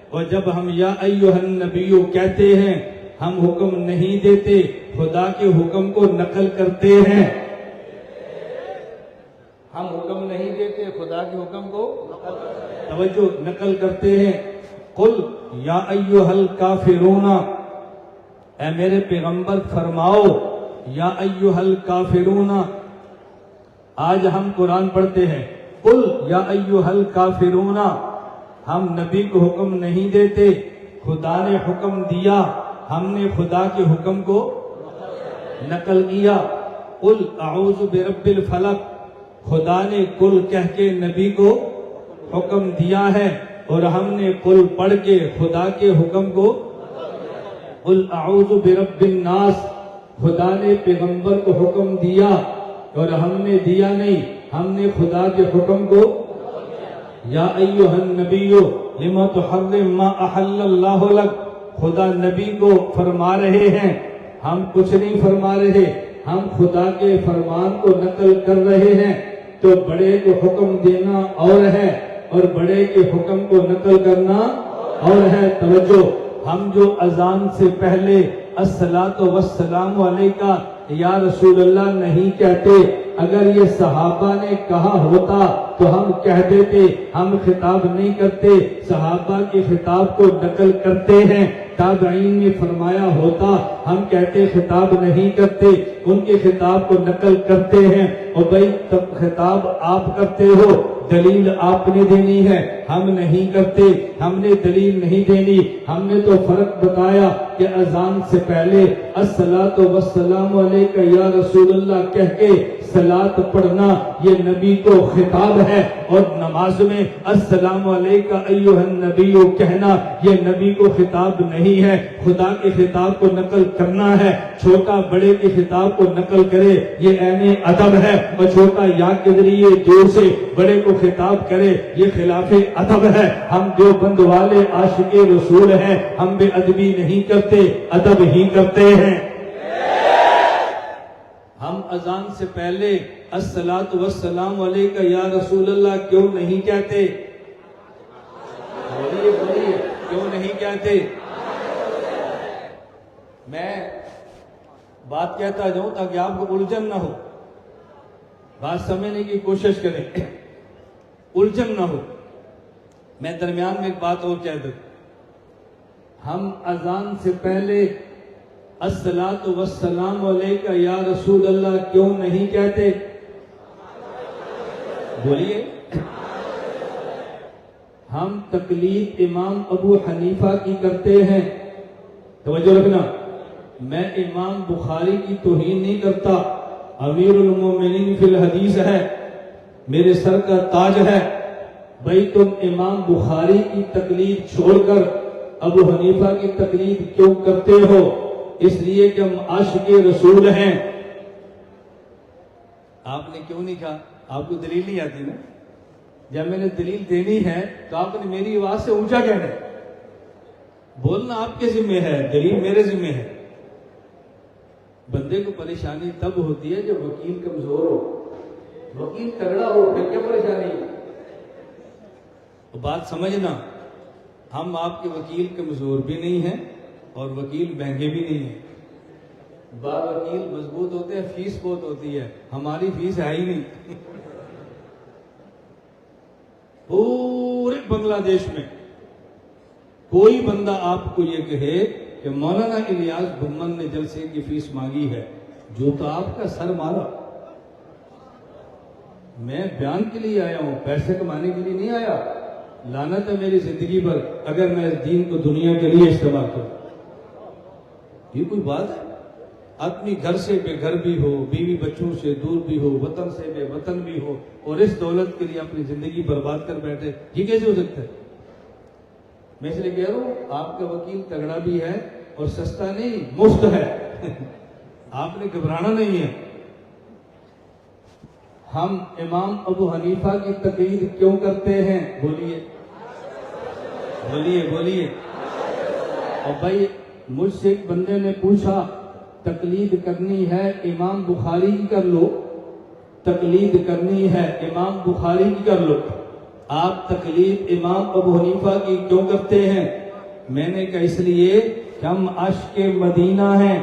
اور جب ہم یا ایھا النبی کہتے ہیں ہم حکم نہیں دیتے, خدا کے حکم کو نقل کرتے ہیں. ہم حکم نہیں دیتے, خدا کے حکم کو توجہ نقل کرتے ہیں. قل یا ایھا الکافرون. اے میرے پیغمبر فرماؤ یا ایھا الکافرون. آج ہم قرآن پڑھتے ہیں قل یا ایھا الکافرون. ہم نبی کو حکم نہیں دیتے, خدا نے حکم دیا, ہم نے خدا کے حکم کو نقل کیا. قل اعوذ برب الفلق. خدا نے قل کہہ کے نبی کو حکم دیا ہے, اور ہم نے قل پڑھ کے خدا کے حکم کو. قل اعوذ برب الناس. خدا نے پیغمبر کو حکم دیا اور ہم نے دیا نہیں, ہم نے خدا کے حکم کو. یا ایھا النبی لما تحرم ما احل اللہ لک. خدا نبی کو فرما رہے ہیں, ہم کچھ نہیں فرما رہے, ہم خدا کے فرمان کو نقل کر رہے ہیں. تو بڑے کو حکم دینا اور ہے, اور بڑے کے حکم کو نقل کرنا اور ہے. توجہ, ہم جو اذان سے پہلے الصلاۃ والسلام علیکہ یا رسول اللہ نہیں کہتے, اگر یہ صحابہ نے کہا ہوتا تو ہم کہہ دیتے. ہم خطاب نہیں کرتے, صحابہ کے خطاب کو نقل کرتے ہیں. تابعین نے فرمایا ہوتا ہم کہتے خطاب نہیں کرتے, ان کے خطاب کو نقل کرتے ہیں. اور بھائی خطاب آپ کرتے ہو, دلیل آپ نے دینی ہے, ہم نہیں کرتے, ہم نے دلیل نہیں دینی. ہم نے تو فرق بتایا کہ اذان سے پہلے الصلاۃ والسلام علیکہ یا رسول اللہ کہہ کے صلاۃ پڑھنا یہ نبی کو خطاب ہے, اور نماز میں السلام علیکہ ایھا النبی کہنا یہ نبی کو خطاب نہیں ہے, خدا کے خطاب کو نقل کرنا ہے. چھوٹا بڑے کے خطاب کو نقل کرے یہ عین ادب ہے, اور چھوٹا یا کے ذریعے دور سے بڑے کو خطاب کرے یہ خلاف ادب ہے. ہم دیوبند والے عاشق رسول ہیں, ہم بے ادبی نہیں کرتے, ادب ہی کرتے ہیں. ہم اذان سے پہلے الصلاۃ والسلام علیکہ یا رسول اللہ کیوں نہیں کہتے؟ بولیے بولیے, کیوں نہیں کہتے؟ میں بات کہتا جاؤں تاکہ آپ کو الجھن نہ ہو, بات سمجھنے کی کوشش کریں, الجھن نہ ہو. میں درمیان میں ایک بات اور کہہ دوں, ہم اذان سے پہلے الصلاۃ والسلام علیکہ یا رسول اللہ کیوں نہیں کہتے؟ بولیے. ہم تقلید امام ابو حنیفہ کی کرتے ہیں. توجہ رکھنا, میں امام بخاری کی توہین نہیں کرتا, امیر المومنین فی الحدیث ہے, میرے سر کا تاج ہے, بھائی تم امام بخاری کی تقلید چھوڑ کر ابو حنیفہ کی تقلید کیوں کرتے ہو؟ اس لیے کہ ہم عاشق رسول ہیں۔ آپ نے کیوں نہیں کہا؟ آپ کو دلیل نہیں آتی نا؟ جب میں نے دلیل دینی ہے تو آپ نے میری آواز سے اونچا کہنا ہے۔ بولنا آپ کے ذمہ ہے، دلیل میرے ذمہ ہے۔ بندے کو پریشانی تب ہوتی ہے جب وکیل کمزور ہو، وکیل تگڑا ہو پھر کیا پریشانی؟ بات سمجھنا، ہم آپ کے وکیل کمزور بھی نہیں ہیں اور وکیل مہنگے بھی نہیں ہیں۔ بعض وکیل مضبوط ہوتے ہیں، فیس بہت ہوتی ہے، ہماری فیس ہے ہی نہیں۔ پورے بنگلہ دیش میں کوئی بندہ آپ کو یہ کہے کہ مولانا الیاس بھمن نے جلسے کی فیس مانگی ہے، جو تو آپ کا سر مارا۔ میں بیان کے لیے آیا ہوں، پیسے کمانے کے لیے نہیں آیا۔ لعنت ہے میری زندگی پر اگر میں اس دین کو دنیا کے لیے استعمال کروں۔ یہ کوئی بات ہے؟ اپنی گھر سے بے گھر بھی ہو، بیوی بچوں سے دور بھی ہو، وطن سے بے وطن بھی ہو، اور اس دولت کے لیے اپنی زندگی برباد کر بیٹھے، یہ کیسے ہو سکتا ہے؟ میں اس لیے کہہ رہا ہوں آپ کا وکیل تگڑا بھی ہے اور سستا نہیں، مفت ہے۔ آپ نے گھبرانا نہیں ہے۔ ہم امام ابو حنیفہ کی تقلید کیوں کرتے ہیں؟ بولیے بولیے بولیے۔ اور بھائی مجھ سے ایک بندے نے پوچھا تقلید کرنی ہے امام بخاری کی کر لو، تقلید کرنی ہے امام بخاری کی کر لو۔ آپ تقلید امام ابو حنیفہ کی کیوں کرتے ہیں؟ میں نے کہا اس لیے کہ ہم عاشق مدینہ ہیں۔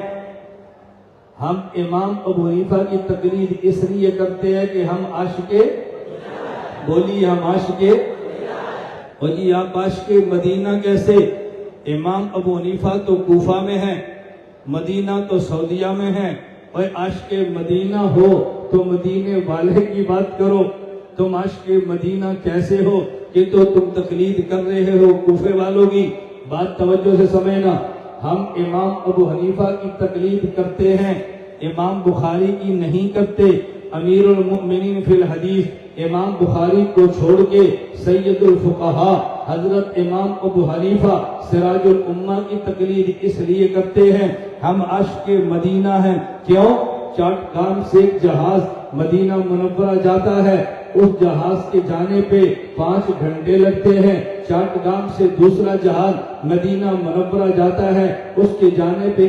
ہم امام ابو حنیفہ کی تقلید اس لیے کرتے ہیں کہ ہم عاشق، بولیے ہم عاشق، اور جی آپ عاشق مدینہ کیسے؟ امام ابو حنیفہ تو کوفہ میں ہیں، مدینہ تو سعودیہ میں ہے، اور عاشق مدینہ ہو تو مدینے والے کی بات کرو۔ تم عاشق مدینہ کیسے ہو کہ تو تم تقلید کر رہے ہو کوفے والوں کی؟ بات توجہ سے سمجھنا۔ ہم امام ابو حنیفہ کی تقلید کرتے ہیں، امام بخاری کی نہیں کرتے۔ امیر المؤمنین فی الحدیث امام بخاری کو چھوڑ کے سید الفقہاء حضرت امام ابو حنیفہ سراج الامہ کی تقلید اس لیے کرتے ہیں۔ ہم عاشق مدینہ ہیں۔ کیوں؟ چاٹگام سے ایک جہاز مدینہ منورہ جاتا ہے، اس جہاز کے جانے پہ 5 گھنٹے لگتے ہیں۔ چاٹگام سے دوسرا جہاز مدینہ منورہ جاتا ہے، اس کے جانے پہ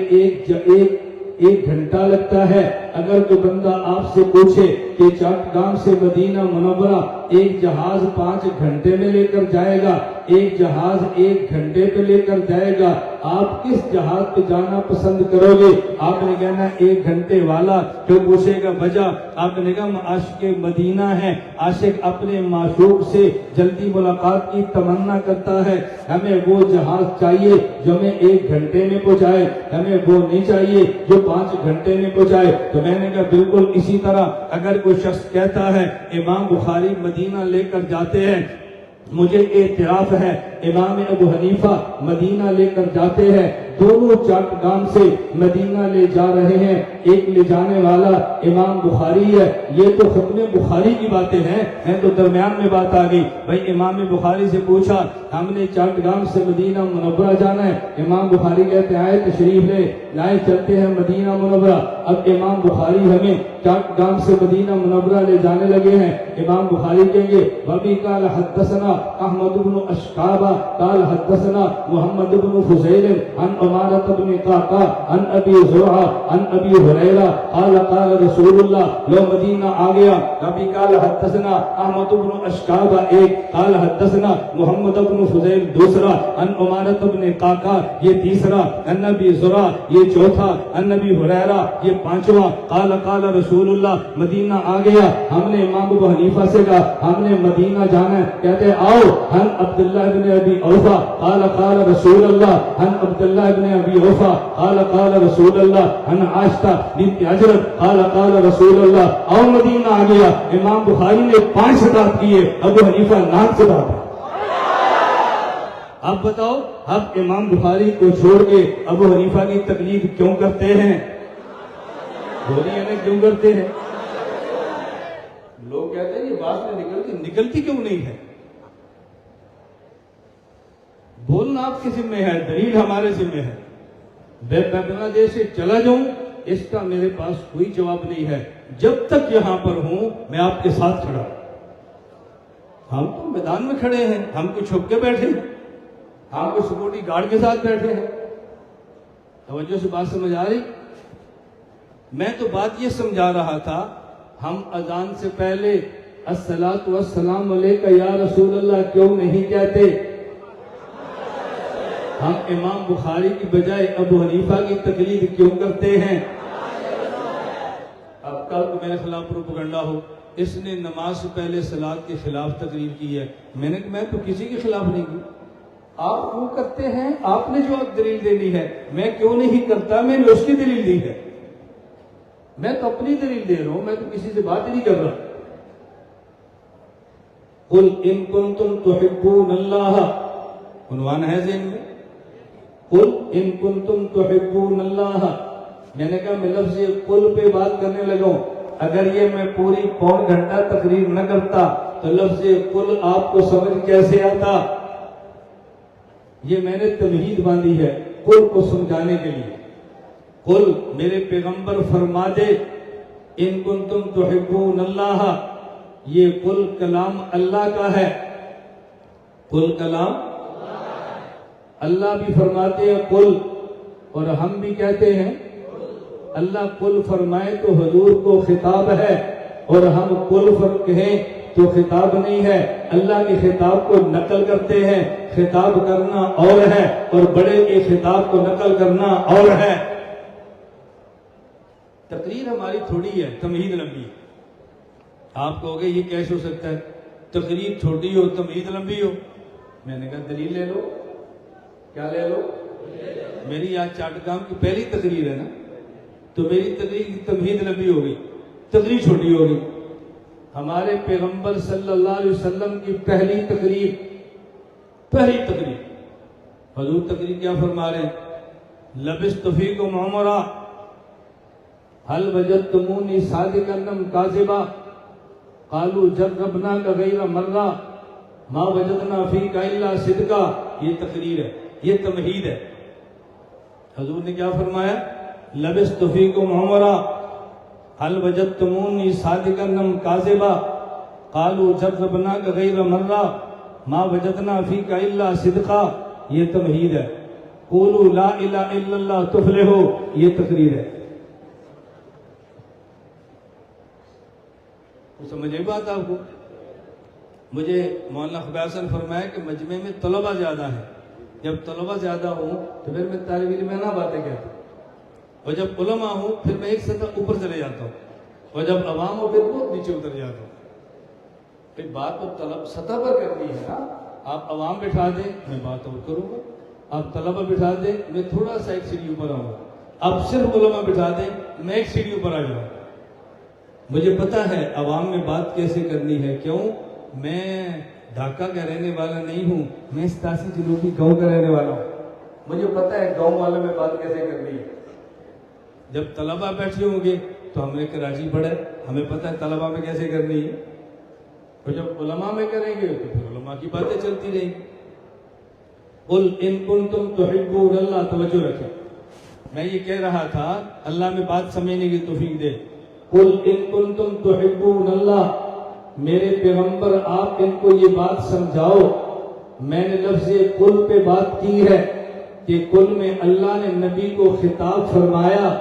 ایک گھنٹہ لگتا ہے۔ اگر کوئی بندہ آپ سے پوچھے کہ چاٹگام سے مدینہ منورہ ایک جہاز 5 گھنٹے میں لے کر جائے گا، ایک جہاز 1 گھنٹے پہ لے کر جائے گا، آپ کس جہاز پہ جانا پسند کرو گے؟ آپ نے کہنا 1 گھنٹے والا۔ جو پوچھے گا وجہ، آپ نے کہا عاشق مدینہ ہے، عاشق اپنے معشوق سے جلدی ملاقات کی تمنا کرتا ہے، ہمیں وہ جہاز چاہیے جو ہمیں 1 گھنٹے میں پہنچائے، ہمیں وہ نہیں چاہیے جو 5 گھنٹے میں پہنچائے۔ تو میں نے کہا بالکل اسی طرح اگر کوئی شخص کہتا ہے امام بخاری مدینہ لے کر جاتے ہیں، مجھے اعتراف ہے امام ابو حنیفہ مدینہ لے کر جاتے ہیں، دونوں چاٹگام سے مدینہ لے جا رہے ہیں، ایک لے جانے والا امام بخاری ہے۔ یہ تو ختم بخاری کی باتیں ہیں، میں تو درمیان میں بات آ گئی۔ بھائی امام بخاری سے پوچھا ہم نے چاٹگام سے مدینہ منورہ جانا ہے، امام بخاری کہتے ہیں آئے تشریف لائے چلتے ہیں مدینہ منورہ۔ اب امام بخاری ہمیں چاٹگام سے مدینہ منورہ لے جانے لگے ہیں، امام بخاری کہیں گے وبی قال حدثنا احمد بن اشقابہ قال حدثنا محمد بن فضیل عن عمارة بن قعقاع عن ابی زرعہ عن ابی ہریرہ قال قال رسول اللہ۔ لو مدینہ آ گیا، وبی قال حدثنا احمد بن اشقابہ ایک، قال حدثنا محمد بن فضیل دوسرا، عن عمارة بن قعقاع یہ تیسرا، عن ابی زرعہ یہ چوتھا، عن ابی ہریرہ یہ پانچواں، قال قال رسول اللہ۔ مدینہ آ گیا، ہم نے امام ابو حنیفہ سے کہا ہم نے مدینہ جانا ہے، کہتے آؤ ہن عبداللہ ابن ابی اوفا قال قال رسول اللہ، ہن عبداللہ ابن ابی اوفا قال قال رسول اللہ، ہن عائشہ بنت حجرت قال قال رسول اللہ۔ آؤ مدینہ آ گیا، امام بخاری نے 5 خطاب کیے، ابو حنیفہ نام سے بات ہے۔ اب بتاؤ اب امام بخاری کو چھوڑ کے ابو حنیفہ کی تقلید کیوں کرتے ہیں؟ بولیے نا کیوں کرتے ہیں؟ لوگ کہتے ہیں یہ بات میں نکلتی کیوں نہیں ہے؟ بولنا آپ کے ذمہ ہے، دلیل ہمارے ذمہ ہے۔ میں بنگلہ دیش سے چلا جاؤں اس کا میرے پاس کوئی جواب نہیں ہے، جب تک یہاں پر ہوں میں آپ کے ساتھ کھڑا ہوں۔ ہم تو میدان میں کھڑے ہیں، ہم کو چھپ کے بیٹھے ہیں، ہم کو سیکورٹی گارڈ کے ساتھ بیٹھے ہیں۔ توجہ سے بات سمجھ آ رہی؟ میں تو بات یہ سمجھا رہا تھا، ہم اذان سے پہلے الصلاۃ والسلام علیک یا رسول اللہ کیوں نہیں کہتے؟ ہم امام بخاری کی بجائے ابو حنیفہ کی تقلید کیوں کرتے ہیں؟ اب کل کو میرے خلاف پروپیگنڈا ہو، اس نے نماز سے پہلے صلاۃ کے خلاف تقریر کی ہے، میں تو کسی کے خلاف نہیں کی۔ آپ کیوں کرتے ہیں؟ آپ نے جو دلیل دینی ہے، میں کیوں نہیں کرتا؟ میں نے اس کی دلیل دی ہے، میں تو اپنی دلیل دے رہا ہوں، میں تو کسی سے بات ہی نہیں کر رہا۔ قل ان کنتم تحبون اللہ، عنوان ہے ذہن میں، قل ان کنتم تحبون اللہ۔ میں نے کہا میں لفظ قل پہ بات کرنے لگا ہوں، اگر یہ میں پوری پون گھنٹہ تقریر نہ کرتا تو لفظ قل آپ کو سمجھ کیسے آتا؟ یہ میں نے تمہید باندھی ہے قل کو سمجھانے کے لیے۔ قل میرے پیغمبر فرما دے، ان کنتم تحبون اللہ، یہ قل کلام اللہ کا ہے، قل کلام اللہ بھی فرماتے ہیں قل، اور ہم بھی کہتے ہیں اللہ قل فرمائے تو حضور کو خطاب ہے، اور ہم قل کہیں تو خطاب نہیں ہے۔ اللہ کے خطاب کو نقل کرتے ہیں، خطاب کرنا اور ہے اور بڑے کے خطاب کو نقل کرنا اور ہے۔ تقریر ہماری تھوڑی ہے، تمہید لمبی ہے۔ آپ کہو گے یہ کیسے ہو سکتا ہے، تقریر چھوٹی ہو تمہید لمبی ہو؟ میں نے کہا دلیل لے لو۔ کیا لے لو؟ میری آج چاٹگام کی پہلی تقریر ہے نا، تو میری تقریر کی تمہید لمبی ہو گئی، تقریر چھوٹی ہو گئی۔ ہمارے پیغمبر صلی اللہ علیہ وسلم کی پہلی تقریر، حضور تقریر کیا فرما رہے ہیں؟ لبثت فیکم عمرا هل وجدتمونی صادقا ام کاذبا قالوا جربناک غیر مرہ ما وجدنا فیک الا صدقا۔ یہ تقریر ہے، یہ تمہید ہے۔ حضور نے کیا فرمایا؟ لبثت فیکم عمرا هل وجدتمونی صادقا ام کاذبا قالوا جربناک غیر مرہ ما وجدنا فیک الا صدقا۔ یہ تمہید ہے۔ قولوا لا الہ الا اللہ تفلحوا، یہ تقریر ہے۔ سمجھے بات آپ کو؟ مجھے مولانا خبیب حسن فرمایا کہ مجمع میں طلبہ زیادہ ہیں، جب طلبہ زیادہ ہوں تو پھر میں طالب علم میں نہ باتیں کہتا ہوں، اور جب علماء ہوں پھر میں ایک سطح اوپر چلے جاتا ہوں، اور جب عوام ہو پھر بہت نیچے اتر جاتا ہوں۔ پھر بات تو طلب سطح پر کرنی ہے نا۔ آپ عوام بٹھا دیں میں بات اور کروں گا، آپ طلبہ بٹھا دیں میں تھوڑا سا ایک سیڑھی اوپر آؤں گا، آپ صرف علماء بٹھا دیں میں ایک سیڑھی اوپر آ جاؤں گا۔ مجھے پتا ہے عوام میں بات کیسے کرنی ہے، کیوں؟ میں ڈھاکہ کا رہنے والا نہیں ہوں، میں 87 جنوبی گاؤں کا رہنے والا ہوں، مجھے پتا ہے گاؤں والوں میں بات کیسے کرنی ہے۔ جب طلبہ بیٹھے ہوں گے تو ہم نے کراچی پڑھا ہے، ہمیں پتا ہے طلبہ میں کیسے کرنی ہے، اور جب علماء میں کریں گے تو پھر علماء کی باتیں چلتی رہیں گی۔ قل ان کنتم تحبون اللہ، توجہ رکھیں، میں یہ کہہ رہا تھا اللہ میں بات سمجھنے کی توفیق دے۔ قل ان کنتم تحبون اللہ، میرے پیغمبر آپ ان کو یہ بات سمجھاؤ۔ میں نے لفظ قل پہ بات کی ہے کہ قل میں اللہ نے نبی کو خطاب فرمایا،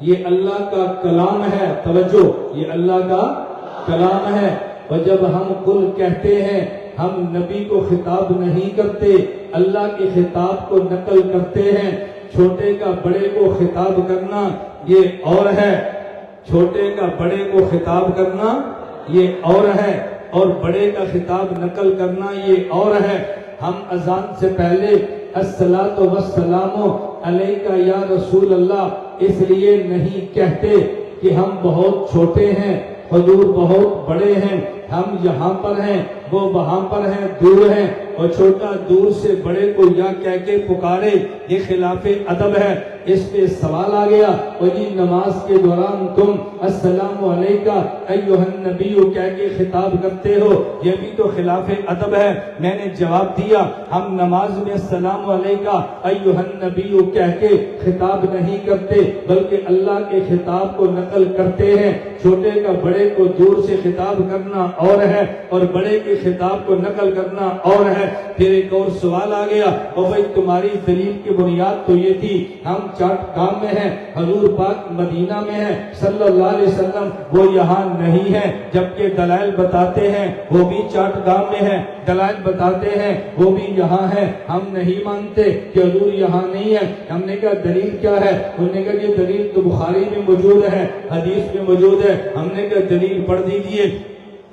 یہ اللہ کا کلام ہے، توجہ، یہ اللہ کا کلام ہے، اور جب ہم قل کہتے ہیں ہم نبی کو خطاب نہیں کرتے، اللہ کے خطاب کو نقل کرتے ہیں۔ چھوٹے کا بڑے کو خطاب کرنا یہ اور ہے، چھوٹے کا بڑے کو خطاب کرنا یہ اور ہے، اور بڑے کا خطاب نقل کرنا یہ اور ہے۔ ہم اذان سے پہلے الصلاۃ والسلام علیک یا رسول اللہ اس لیے نہیں کہتے کہ ہم بہت چھوٹے ہیں، حضور بہت بڑے ہیں، ہم یہاں پر ہیں وہ وہاں پر ہیں، دور ہیں، اور چھوٹا دور سے بڑے کو یا کہہ کے پکارے، یہ خلاف ادب ہے۔ اس پہ سوال آ گیا، اور جی نماز کے دوران تم السلام علیکہ ایھا النبی کہہ کے خطاب کرتے ہو، یہ بھی تو خلاف ادب ہے۔ میں نے جواب دیا، ہم نماز میں السلام علیکہ ایھا النبی کہہ کے خطاب نہیں کرتے، بلکہ اللہ کے خطاب کو نقل کرتے ہیں۔ چھوٹے کا بڑے کو دور سے خطاب کرنا اور ہے، اور بڑے کے خطاب کو نقل کرنا اور ہے۔ پھر ایک اور سوال آ گیا، اور بھائی تمہاری دلیل کی بنیاد تو یہ تھی ہم چاٹ گام میں ہیں، حضور پاک مدینہ میں ہیں صلی اللہ علیہ وسلم، وہ یہاں نہیں ہے، جبکہ دلائل بتاتے ہیں وہ بھی چاٹ گام میں ہیں، دلائل بتاتے ہیں وہ بھی یہاں ہے، ہم نہیں مانتے کہ حضور یہاں نہیں ہے۔ ہم نے کہا دلیل کیا ہے؟ انہوں نے کہا یہ دلیل تو بخاری میں موجود ہے، حدیث میں موجود ہے۔ ہم نے کہا دلیل پڑھ دیجئے۔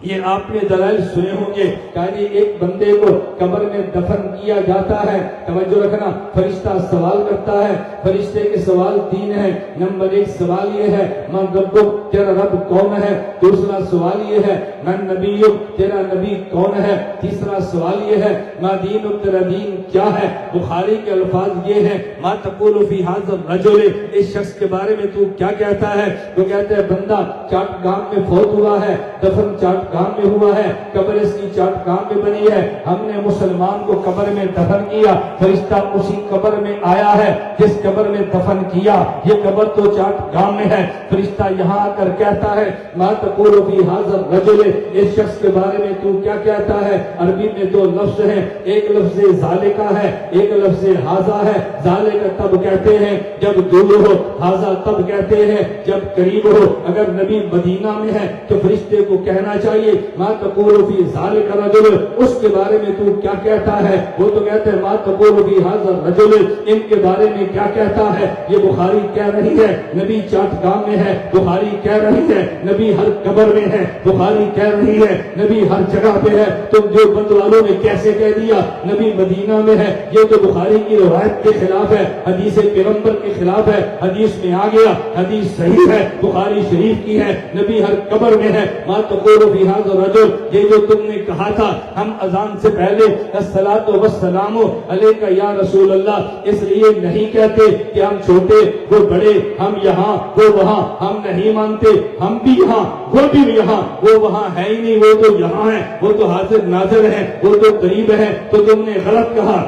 یہ آپ نے دلائل سنے ہوں گے کہ ایک بندے کو قبر میں دفن کیا جاتا ہے، توجہ رکھنا، فرشتہ سوال کرتا ہے، فرشتے کے سوال 3 ہیں۔ نمبر 1 سوال یہ ہے من ربک، تیرا رب کون ہے؟ دوسرا سوال یہ ہے من نبیک، تیرا نبی کون ہے؟ تیسرا سوال یہ ہے ما دینک، تیرا دین کیا ہے؟ بخاری کے الفاظ یہ ہیں ما تقول فی ھذا الرجل، اس شخص کے بارے میں تو کیا کہتا ہے؟ وہ کہتا ہے بندہ چاٹ گام میں فوت ہوا ہے، دفن چاٹ گام میں ہوا ہے، قبر اس کی چاٹ گام میں بنی ہے، ہم نے مسلمان کو قبر میں دفن کیا، فرشتہ اسی قبر میں آیا ہے جس قبر میں دفن کیا، یہ قبر تو چاٹ گام میں ہے۔ فرشتہ یہاں آ کر کہتا ہے ما تقول فی ھذا الرجل، اس شخص کے بارے میں تو کیا کہتا ہے؟ عربی میں 2 لفظ ہیں، ایک لفظ ذالکہ ہے، ایک لفظ ھذا ہے۔ ذالکہ تب کہتے ہیں جب دور ہو، ھذا تب کہتے ہیں جب قریب ہو۔ اگر نبی مدینہ میں ہے تو فرشتے کو کہنا چاہیے ما تقول فی ذلک الرجل، اس کے بارے میں تو کیا کہتا ہے؟ وہ تو کہتے ہیں ما تقول فی ھذا الرجل، ان کے بارے میں کیا کہتا ہے؟ یہ بخاری کہہ رہی ہے نبی چاٹ گام میں ہے، بخاری کہہ رہی ہے نبی ہر قبر میں ہے، بخاری کہہ رہی ہے نبی ہر جگہ پہ ہے۔ تم جو بند والوں نے کیسے کہہ دیا نبی مدینہ میں ہے؟ یہ تو بخاری کی روایت کے خلاف ہے، حدیث پیغمبر کے خلاف ہے۔ حدیث میں آ گیا، حدیث صحیح ہے، بخاری شریف کی ہے، نبی ہر قبر میں ہے۔ ما تقول فی ھذا الرجل، یہ جو تم نے کہا تھا ہم اذان سے پہلے الصلاۃ والسلام علیک یا رسول اللہ، اس لیے نہیں کہتے کہ ہم چھوٹے وہ بڑے، ہم یہاں وہ وہاں، ہم نہیں مانتے، ہم بھی یہاں وہ بھی یہاں، وہ وہاں ہے ہی نہیں، وہ تو یہاں ہے، وہ تو حاضر ناظر ہے، وہ تو قریب ہے، تو تم نے غلط کہا۔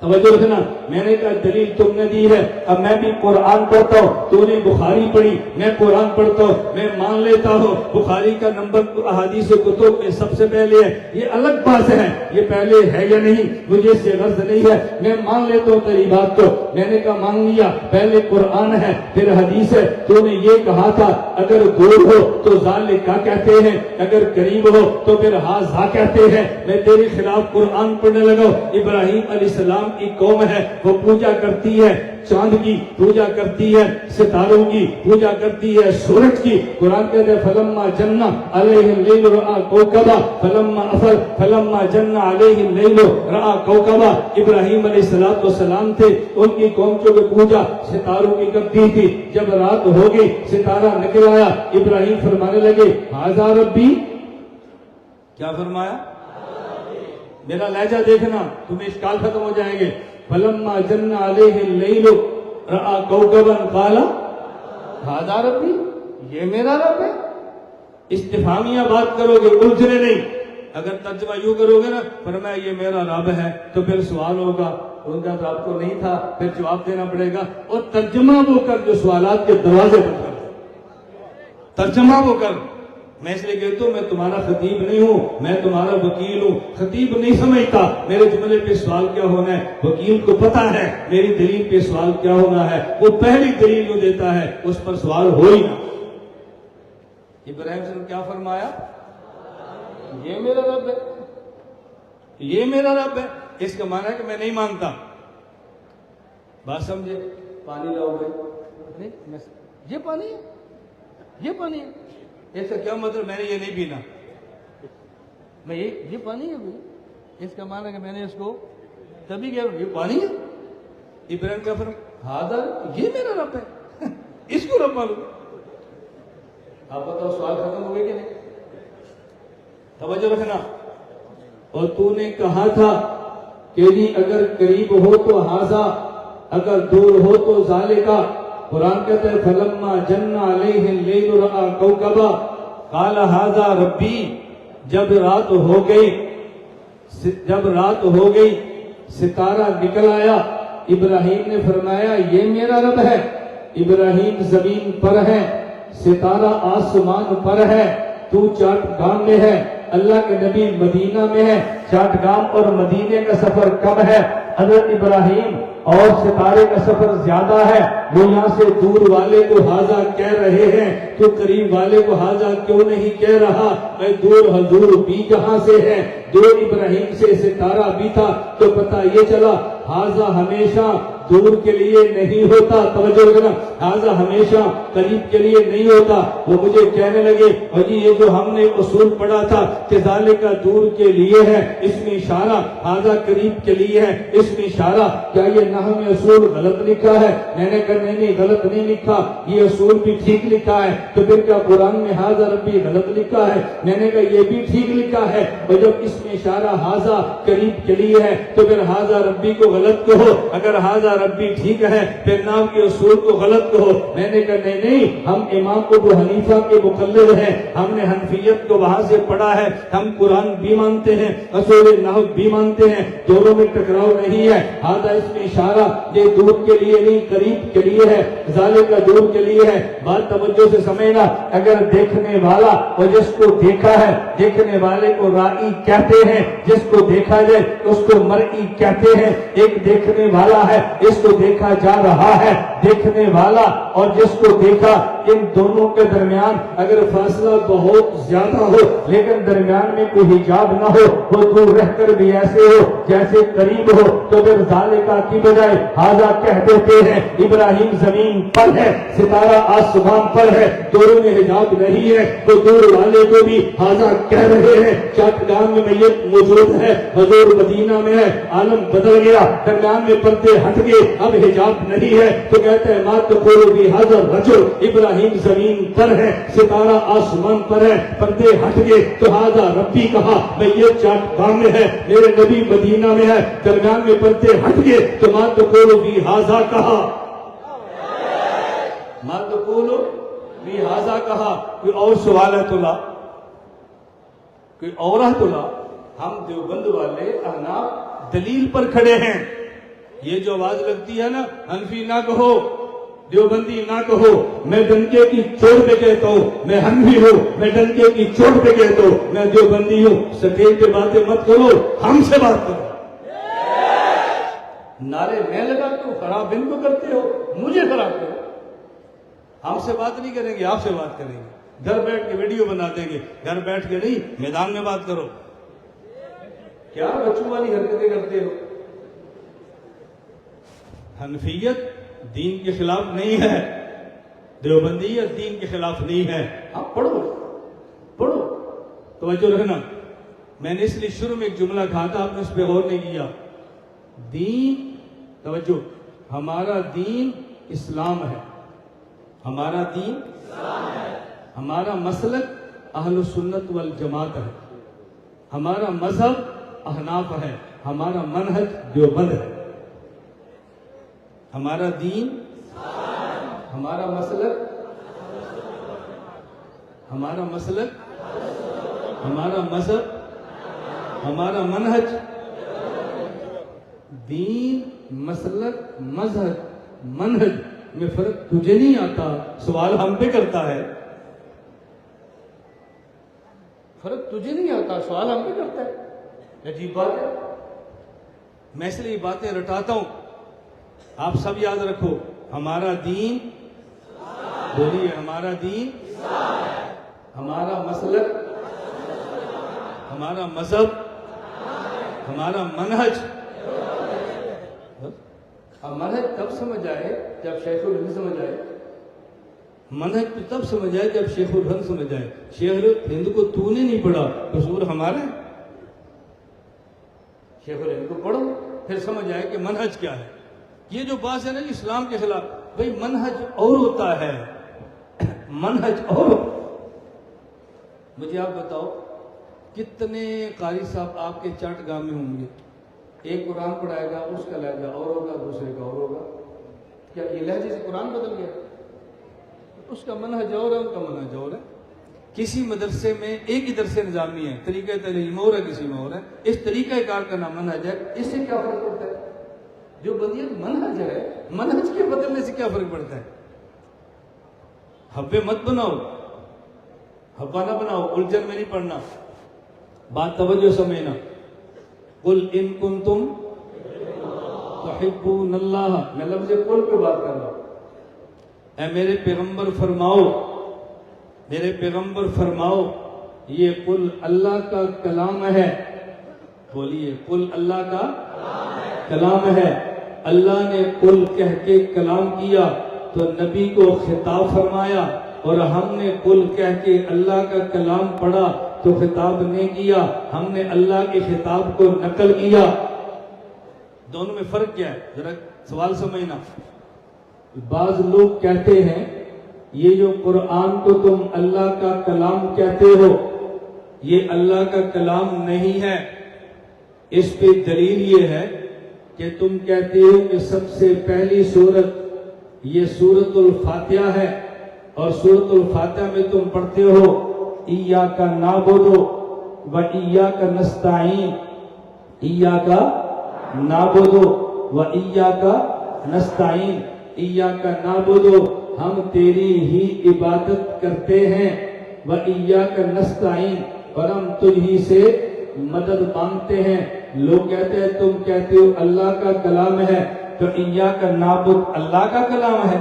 توجہ رکھنا، میں نے کہا دلیل تم نے دی ہے، اب میں بھی قرآن پڑھتا ہوں، تو نے بخاری پڑھی، میں قرآن پڑھتا ہوں، میں مان لیتا ہوں بخاری کا نمبر احادیث کتب میں سب سے پہلے ہے، یہ الگ بات ہے، یہ پہلے ہے یا نہیں مجھے اس سے غرض نہیں ہے، میں مان لیتا ہوں تیری بات کو۔ میں نے کہا مان لیا، پہلے قرآن ہے پھر حدیث ہے، تو نے یہ کہا تھا اگر دور ہو تو ذالک کا کہتے ہیں، اگر قریب ہو تو پھر ھذا کہتے ہیں۔ میں تیرے خلاف قرآن پڑھنے لگا۔ ابراہیم علیہ السلام کی قوم ہے، وہ پوجا کرتی ہے چاند کی، پوجا کرتی ہے ستاروں کی، پوجا کرتی ہے سورج کی۔ قرآن کہتے ہیں فلما جن علیہ اللیل رأى کوکبا فلما افل فلما جن علیہ اللیل رأى کوکبا۔ ابراہیم علیہ السلام تھے، ان کی قوم جو پوجا ستاروں کی کرتی تھی، جب رات ہو گئی ستارہ نکل آیا، ابراہیم فرمانے لگے ھذا ربی، کیا فرمایا؟ میرا لہجہ دیکھنا تمہیں اشکال ختم ہو جائیں گے۔ فلما جن علیہ اللیل رأى کوکبا قال ھذا ربی، یہ میرا رب ہے۔ استفہامیہ بات کرو گے، الجھنے نہیں۔ اگر ترجمہ یوں کرو گے نا فرمایا یہ میرا رب ہے، تو پھر سوال ہوگا، ان کا تو آپ کو نہیں تھا، پھر جواب دینا پڑے گا۔ اور ترجمہ وہ کر جو سوالات کے دروازے بند کر، ترجمہ وہ کر۔ میں اس لیے کہتا ہوں میں تمہارا خطیب نہیں ہوں، میں تمہارا وکیل ہوں۔ خطیب نہیں سمجھتا میرے جملے پہ سوال کیا ہونا ہے، وکیل کو پتا ہے میری دلیل پہ سوال کیا ہونا ہے، وہ پہلی دلیل جو دیتا ہے اس پر سوال ہو ہی نہ۔ ابراہیم نے کیا فرمایا؟ یہ میرا رب ہے، یہ میرا رب ہے۔ اس کا معنی ہے کہ میں نہیں مانتا۔ بات سمجھے؟ پانی لاؤ بھائی، یہ پانی ہے، یہ پانی ہے، اس کا کیا مطلب؟ میں نے یہ نہیں پینا، میں یہ پانی ہے بھائی، اس کا معنی ہے کہ میں نے اس کو تبھی کیا یہ پانی ہے۔ ابراہیم کا فرق ھذا، یہ میرا رب ہے، اس کو رب معلوم۔ آپ بتاؤ سوال ختم ہو گئے کہ نہیں؟ توجہ رکھنا. اور تو نے کہا تھا کہ جی اگر قریب ہو تو ہاذا، اگر دور ہو تو ذالکا. قرآن کہتا ہے فلما جن علیہ اللیل رأى کوکبا قال ہاذا ربی. جب رات ہو گئی ستارہ نکل آیا، ابراہیم نے فرمایا یہ میرا رب ہے. ابراہیم زمین پر ہے، ستارہ آسمان پر ہے، تو چاٹگام میں ہے. اللہ کے نبی مدینہ میں ہے. چاٹگام اور مدینے کا سفر کم ہے. حضرت ابراہیم اور ستارے کا سفر زیادہ ہے. وہ یہاں سے دور والے کو ہاذا کہہ رہے ہیں، تو قریب والے کو ہاذا کیوں نہیں کہہ رہا؟ میں دور حضور بھی جہاں سے ہے، دور ابراہیم سے ستارہ بھی تھا، تو پتہ یہ چلا ہاذا ہمیشہ دور کے لیے نہیں ہوتا. توجہ رکھنا، ہاذا ہمیشہ قریب کے لیے نہیں ہوتا. وہ مجھے کہنے لگے اور یہ جو ہم نے اصول پڑھا تھا کہ ذالک دور کے لیے ہے، اس میں اشارہ، ہاذا قریب کے لیے ہے، اس میں اشارہ. کیا یہ نحو میں اصول غلط لکھا ہے؟ میں نے کہا نہیں غلط نہیں لکھا، یہ اصول بھی ٹھیک لکھا ہے. تو پھر کیا قرآن میں ہاذا ربی غلط لکھا ہے؟ میں نے کہا یہ بھی ٹھیک لکھا ہے. اور جب اس میں اشارہ ہاذا قریب کے لیے ہے تو پھر ہاذا ربی کو غلط کہو. اگر ہاذا ربی ٹھیک ہے پھر نام کے اصول کو غلط کہو. میں نے کہا نہیں، ہم امام ابو حنیفہ کے مقلد ہیں، ہم نے حنفیت کو وہاں سے پڑھا ہے، ہم قرآن بھی مانتے ہیں، اصول نحو بھی مانتے ہیں، دونوں میں ٹکراؤ نہیں ہے. ہاذا اس میں اشارہ یہ دور کے لیے نہیں قریب کے لیے ہے، ذالک دور کے لیے ہے. بات توجہ سے سمجھنا. اگر دیکھنے والا اور جس کو دیکھا ہے، دیکھنے والے کو رائی کہتے ہیں، جس کو دیکھا جائے اس کو مرئی کہتے ہیں. ایک دیکھنے والا ہے، اس کو دیکھا جا رہا ہے. دیکھنے والا اور جس کو دیکھا، ان دونوں کے درمیان اگر فاصلہ بہت زیادہ ہو لیکن درمیان میں کوئی حجاب نہ ہو، وہ دور رہ کر بھی ایسے ہو جیسے قریب ہو، تو پھر ذالکا کی بجائے ہاذا کہہ دیتے ہیں. ابراہیم زمین پر ہے، ستارہ آسمان پر ہے، دونوں میں حجاب نہیں ہے، تو دور والے کو بھی ہاذا کہہ رہے ہیں. چاٹگام میں میت موجود ہے، حضور مدینہ میں ہے، عالم بدل گیا، درمیان میں پردے ہٹ گئے، اب حجاب نہیں ہے، تو کہتے ہیں ما تقول فی ھذا الرجل. ابراہیم زمین پر ہے، ستارہ آسمان پر ہے، پردے ہٹ گئے تو ھذا ربی کہا. میت چاٹگام میں ہے، میرے نبی مدینہ میں ہے، درمیان میں پردے ہٹ گئے تو ما تقول فی ھذا کہا. ما تقول فی ھذا کہا. کوئی اور سوال ہے تو لا، کوئی اور ہے تو لا. ہم دیوبند والے احناف دلیل پر کھڑے ہیں. یہ جو آواز لگتی ہے نا حنفی نہ کہو، دیوبندی نہ کہو، میں ڈنکے کی چوٹ پہ کہتا ہوں میں حنفی ہوں، میں ڈنکے کی چوٹ پہ کہتا ہوں میں دیوبندی ہوں. سٹیج پہ باتیں مت کرو، ہم سے بات کرو. نعرے میں لگاتے ہو، خراب ان کو کرتے ہو، مجھے خراب کرو. ہم سے بات نہیں کریں گے، آپ سے بات کریں گے. گھر بیٹھ کے ویڈیو بنا دیں گے، گھر بیٹھ کے نہیں، میدان میں بات کرو. کیا بچوں والی حرکتیں کرتے ہو؟ حنفیت دین کے خلاف نہیں ہے، دیوبندیت دین کے خلاف نہیں ہے. آپ پڑھو پڑھو. توجہ رکھنا. میں نے اس لیے شروع میں ایک جملہ کہا تھا، آپ نے اس پہ غور نہیں کیا. دین، توجہ، ہمارا دین اسلام ہے، ہمارا دین اسلام ہے. ہمارا مسلک اہل سنت والجماعت ہے، ہمارا مذہب احناف ہے، ہمارا منہج دیوبند ہے. ہمارا دین، ہمارا مسلک، ہمارا مذہب، ہمارا منہج. دین، مسلک، مذہب، منہج میں فرق تجھے نہیں آتا، سوال ہم پہ کرتا ہے. فرق تجھے نہیں آتا، سوال ہم پہ کرتا ہے. عجیب بات ہے. میں اس لیے باتیں رٹاتا ہوں، آپ سب یاد رکھو. ہمارا دین، بولیے، ہمارا دین، ہمارا مسلک، ہمارا مذہب، ہمارا منہج. اب منہج تب سمجھ آئے جب شیخ الہند سمجھ آئے. منہج تب سمجھ آئے جب شیخ الہند سمجھ آئے. شیخ الہند کو تو نے نہیں پڑھا، قصور ہمارا ہے. شیخ الہند کو پڑھو پھر سمجھ آئے کہ منہج کیا ہے. یہ جو بات ہے نا اسلام کے خلاف، بھئی منہج اور ہوتا ہے، منہج اور. مجھے آپ بتاؤ کتنے قاری صاحب آپ کے چٹ گاہ میں ہوں گے، ایک قرآن پڑھائے گا، اس کا لہجہ اور ہوگا، دوسرے کا اور ہوگا. کیا یہ لہجے سے قرآن بدل گیا؟ اس کا منہج اور ہے، ان کا منہج اور ہے. کسی مدرسے میں ایک ہی درس نظامی ہے، طریقہ تعلیم اور ہے، کسی میں اور ہے. اس طریقہ کار کا نام منہج ہے. اس سے کیا فرق پڑتا ہے؟ جو بدیت منہج ہے، منہج کے بدلنے سے کیا فرق پڑتا ہے؟ حبے مت بناؤ، حبا نہ بناؤ. الجھن میں نہیں پڑھنا، بات توجہ سمجھنا. قل ان کنتم تحبون اللہ، میں لفظ قل پہ بات کر رہا ہوں. اے میرے پیغمبر فرماؤ، میرے پیغمبر فرماؤ. یہ قل اللہ کا کلام ہے. بولیے، قل اللہ کا کلام ہے. اللہ نے قل کہہ کے کلام کیا تو نبی کو خطاب فرمایا، اور ہم نے قل کہہ کے اللہ کا کلام پڑھا تو خطاب نہیں کیا، ہم نے اللہ کے خطاب کو نقل کیا. دونوں میں فرق کیا ہے؟ ذرا سوال سمجھنا. بعض لوگ کہتے ہیں یہ جو قرآن کو تم اللہ کا کلام کہتے ہو، یہ اللہ کا کلام نہیں ہے. اس پہ دلیل یہ ہے کہ تم کہتے ہو کہ سب سے پہلی سورت یہ سورۃ الفاتحہ ہے، اور سورۃ الفاتحہ میں تم پڑھتے ہو ایاک نعبد و ایاک نستعین. ایاک نعبد و ایاک نستعین. ایاک نعبد، ہم تیری ہی عبادت کرتے ہیں، و ایاک نستعین، اور ہم تجھ ہی سے مدد مانگتے ہیں. لوگ کہتے ہیں تم کہتے ہو اللہ کا کلام ہے، تو ایاک نعبد اللہ کا کلام ہے،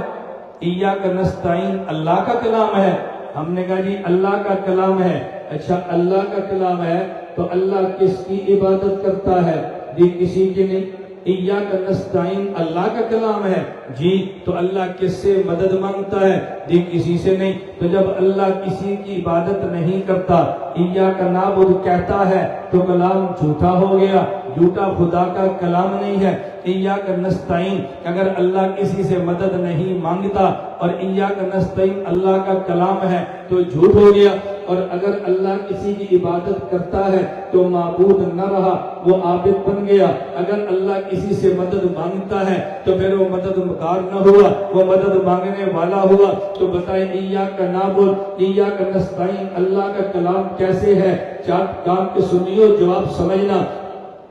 ایاک نستعین اللہ کا کلام ہے. ہم نے کہا جی اللہ کا کلام ہے. اچھا اللہ کا کلام ہے تو اللہ کس کی عبادت کرتا ہے؟ جی کسی کی نہیں. ایاک نستعین اللہ کا کلام ہے، جی تو اللہ کس سے مدد مانگتا ہے؟ جی کسی سے نہیں. تو جب اللہ کسی کی عبادت نہیں کرتا، ایاک نعبد کہتا ہے تو کلام جھوٹا ہو گیا، جھوٹا خدا کا کلام نہیں ہے. ایاک نستعین اگر اللہ کسی سے مدد نہیں مانگتا اور ایاک نستعین اللہ کا کلام ہے تو جھوٹ ہو گیا. اور اگر اللہ کسی کی عبادت کرتا ہے تو معبود نہ رہا، وہ عابد بن گیا. اگر اللہ کسی سے مدد مانگتا ہے تو پھر وہ مددگار نہ ہوا، وہ مدد مانگنے والا ہوا. تو بتائیں ایاک نعبد ایاک نستعین اللہ کا کلام کیسے ہے؟ چاٹ کام کے سنیو، جواب سمجھنا،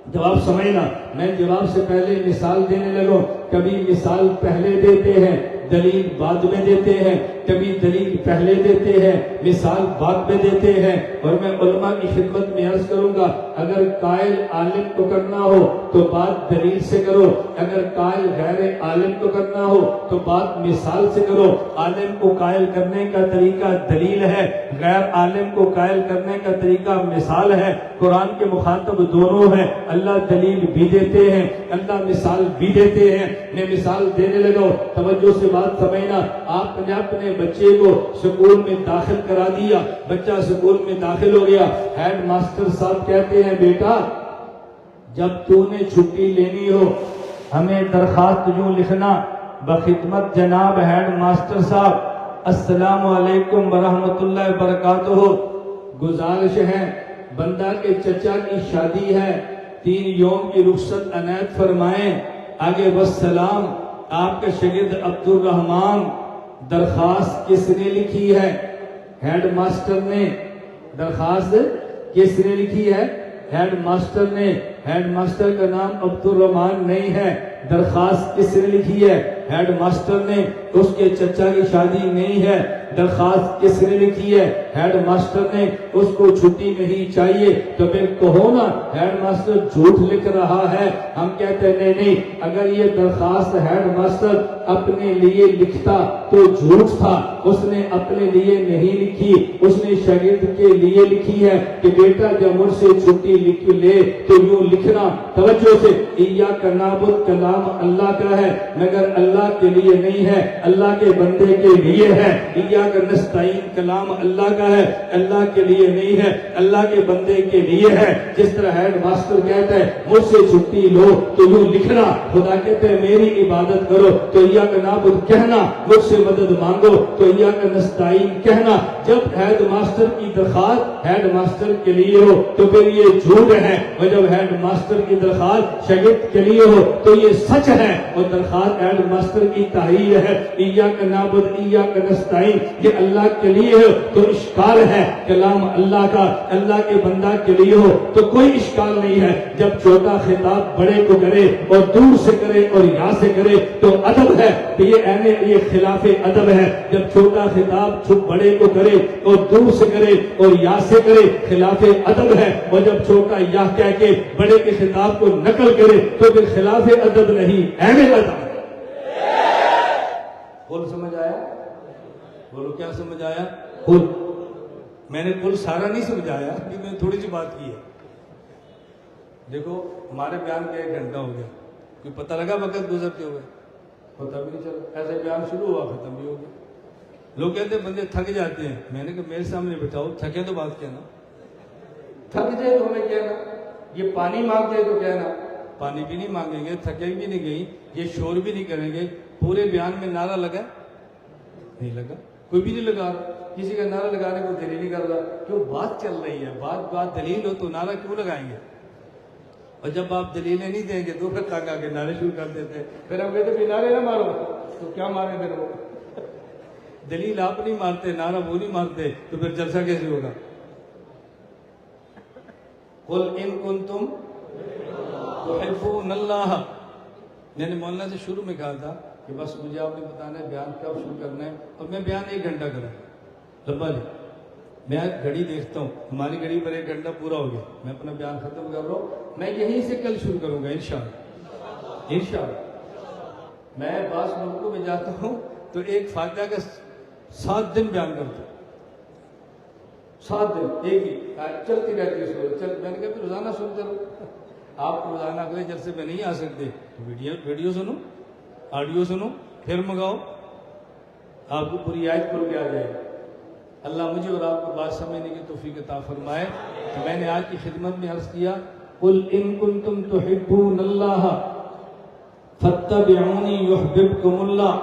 جواب سمجھنا. میں جواب سے پہلے مثال دینے لگوں. کبھی مثال پہلے دیتے ہیں، دلیل بعد میں دیتے ہیں. کبھی دلیل پہلے دیتے ہیں، مثال بعد میں دیتے ہیں. اور میں علماء کی خدمت میں عرض کروں گا، اگر قائل عالم کو کرنا ہو تو بات دلیل سے کرو، اگر قائل غیر عالم کو کرنا ہو تو بات مثال سے کرو. عالم کو قائل کرنے کا طریقہ دلیل ہے، غیر عالم کو قائل کرنے کا طریقہ مثال ہے. قرآن کے مخاطب دونوں ہیں. اللہ دلیل بھی دیتے ہیں، اللہ مثال بھی دیتے ہیں. میں مثال دینے لگا، توجہ سے بات سمجھنا. آپ نے اپنے بچے کو سکول میں داخل کرا دیا، بچہ سکول میں داخل ہو گیا. ہیڈ ماسٹر صاحب کہتے ہیں بیٹا جب تو نے چھٹی لینی ہو ہمیں درخواست یوں لکھنا، بخدمت جناب ہیڈ ماسٹر صاحب السلام علیکم ورحمۃ اللہ وبرکاتہ. گزارش ہے بندہ کے چچا کی شادی ہے، 3 یوم کی رخصت عنایت فرمائیں. آگے والسلام. آپ کے شاگرد عبد الرحمان. درخواست کس نے لکھی ہے؟ ہیڈ ماسٹر نے. درخواست کس نے لکھی ہے؟ ہیڈ ماسٹر نے. ہیڈ ماسٹر کا نام عبد الرحمان نہیں ہے. درخواست کس نے لکھی ہے؟ ہیڈ ماسٹر نے. اس کے چچا کی شادی نہیں ہے. درخواست کس نے لکھی ہے؟ ہیڈ ماسٹر نے. اس کو چھٹی نہیں چاہیے. تو پھر کہو نا ہیڈ ماسٹر جھوٹ لکھ رہا ہے. ہم کہتے ہیں نہیں، اگر یہ درخواست ہیڈ ماسٹر اپنے لیے لکھتا تو جھوٹ تھا. اس نے اپنے لیے نہیں لکھی، اس نے شاگرد کے لیے لکھی ہے کہ بیٹا جب مجھ سے چھٹی لکھ لے تو یوں لکھنا. توجہ سے ایاک نعبد کلام کلام اللہ کا ہے مگر اللہ کے لیے نہیں ہے، اللہ کے بندے کے لیے ہے۔ ایاک نستعین کلام اللہ کا ہے، اللہ کے لیے نہیں ہے، اللہ کے بندے کے لیے ہے۔ جس طرح ہیڈ ماسٹر کہتا ہے مجھ سے چھٹی لو تو یوں لکھنا، خدا کہتے ہیں میری عبادت کرو تو ایاک نعبد کہنا، مجھ سے مدد مانگو تو ایاک نستعین کہنا۔ جب ہیڈ ماسٹر کی درخواست ہیڈ ماسٹر کے لیے ہو تو پھر یہ جھوٹ ہے، اور جب ہیڈ ماسٹر کی درخواست شاگرد کے لیے ہو تو یہ سچ ہے، اور درخواست ہیڈ ماسٹر کی تحریر ہے ایاک نعبد ایاک نستعین، یہ اللہ کے لیے ہو تو اشکال ہے، کلام اللہ کا اللہ کے بندہ کے لیے ہو تو کوئی اشکال نہیں ہے۔ جب چھوٹا خطاب بڑے کو کرے اور دور سے کرے اور یہاں سے کرے تو ادب ہے، کہ یہ خلاف ادب ہے۔ جب چھوٹا خطاب بڑے کو کرے اور دور سے کرے اور یا سے کرے خلاف ادب ہے، اور جب چھوٹا یا کہہ کے بڑے کے خطاب کو نقل کرے تو پھر خلاف ادب نہیں، اہم ادب۔ بول سمجھ آیا؟ بولو کیا سمجھ آیا؟ خود میں نے کل سارا نہیں سمجھایا کہ میں تھوڑی سی بات کی ہے۔ دیکھو ہمارے بیان کا 1 گھنٹہ ہو گیا، کوئی پتہ لگا وقت گزرتے ہوئے؟ پتہ بھی نہیں چلا، ایسے بیان شروع ہوا ختم بھی ہو گیا۔ لوگ کہتے ہیں بندے تھک جاتے ہیں، میں نے کہا میرے سامنے بٹھاؤ، تھکے تو بات کہنا، تھک جائے تو ہمیں کہنا، یہ پانی مانگتے تو کہنا، پانی بھی نہیں مانگیں گے، تھکے بھی نہیں گئی، یہ شور بھی نہیں کریں گے۔ پورے بیان میں نعرہ لگا نہیں لگا، کوئی بھی نہیں لگا رہا، کسی کا نعرہ لگانے کو دل ہی نہیں کر رہا، کیوں بات چل رہی ہے، بات دلیل ہو تو نعرہ کیوں لگائیں گے؟ اور جب آپ دلیلیں نہیں دیں گے تو پھر تک آ کے نعرے شروع کر دیتے ہیں، پھر ہم کہتے ہیں نعرے نہ مارو، تو کیا ماریں پھر وہ؟ دلیل آپ نہیں مارتے، نعرہ وہ نہیں مارتے، تو پھر جلسہ کیسے ہوگا؟ قل ان کنتم تحبون اللہ، میں نے مولانا سے شروع میں کہا تھا کہ بس مجھے آپ نے بتانا ہے بیان کب شروع کرنا ہے، اور میں بیان 1 گھنٹہ کروں لمبا نہیں، میں گھڑی دیکھتا ہوں، ہماری گھڑی پر 1 گھنٹہ پورا ہو گیا، میں اپنا بیان ختم کر رہا ہوں، میں یہیں سے کل شروع کروں گا انشاءاللہ۔ میں بعض ملکوں میں جاتا ہوں تو ایک فاتحہ کا 7 دن بیان کرتا ہوں، 7 دن ایک ہی چلتی رہتی ہے، میں نے کہا پھر روزانہ سنتے رہو، آپ روزانہ اگلے جلسے میں نہیں آ سکتے تو ویڈیو سنو، آڈیو سنو، پھر منگاؤ، آپ کو پوری آیت پڑھ کے آ جائے گی۔ اللہ مجھے اور آپ کو بات سمجھنے کی توفیق عطا فرمائے۔ تو میں نے آج کی خدمت میں عرض کیا قل ان کنتم تحبون اللہ فاتبعونی یحببکم اللہ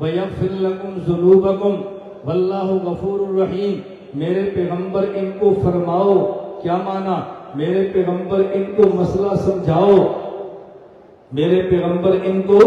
ویغفر لکم ذنوبکم واللہ غفور الرحیم۔ میرے پیغمبر ان کو فرماؤ، کیا مانا؟ میرے پیغمبر ان کو مسئلہ سمجھاؤ، میرے پیغمبر ان کو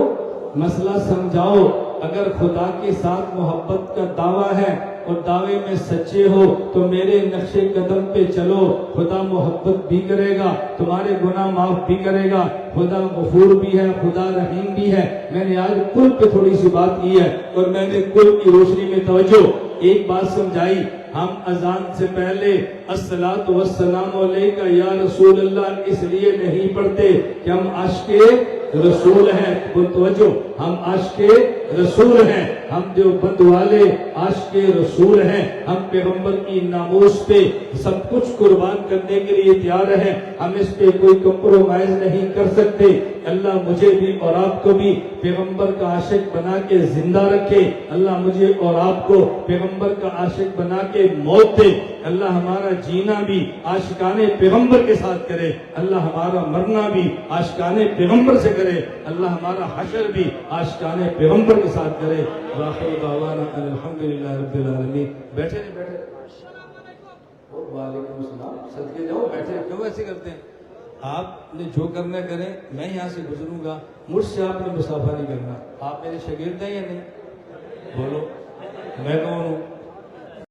مسئلہ سمجھاؤ۔ اگر خدا کے ساتھ محبت کا دعویٰ ہے اور دعوے میں سچے ہو تو میرے نقش قدم پہ چلو، خدا محبت بھی کرے گا، تمہارے گناہ معاف بھی کرے گا، خدا غفور بھی ہے، خدا رحیم بھی ہے۔ میں نے آج کل پہ تھوڑی سی بات کی ہے اور میں نے کل کی روشنی میں توجہ ایک بات سمجھائی، ہم اذان سے پہلے الصلاۃ والسلام علیک یا رسول اللہ اس لیے نہیں پڑھتے کہ ہم عاشق رسول ہیں، توجہ، ہم عاشق رسول ہیں، ہم دیوبند والے عاشق رسول ہیں، ہم پیغمبر کی ناموس پہ سب کچھ قربان کرنے کے لیے تیار ہیں، ہم اس پہ کوئی کمپرومائز نہیں کر سکتے۔ اللہ مجھے بھی اور آپ کو بھی پیغمبر کا عاشق بنا کے زندہ رکھے، اللہ مجھے اور آپ کو پیغمبر کا عاشق بنا کے موت دے، اللہ ہمارا جینا بھی عاشقان پیغمبر کے ساتھ کرے، اللہ ہمارا مرنا بھی عاشقان پیغمبر سے کرے، اللہ ہمارا حشر بھی عاشقان پیغمبر کے ساتھ کرے۔ وآخر دعوانا ان الحمدللہ رب العالمین۔ بیٹھے نہیں بیٹھے؟ وعلیکم السلام، صدقے جاؤ، بیٹھے کیوں ایسے کرتے ہیں؟ آپ نے جو کرنا کریں، میں یہاں سے گزروں گا، مجھ سے آپ نے مصافحہ نہیں کرنا۔ آپ میرے شاگرد ہیں یا نہیں؟ بولو، میں کون ہوں؟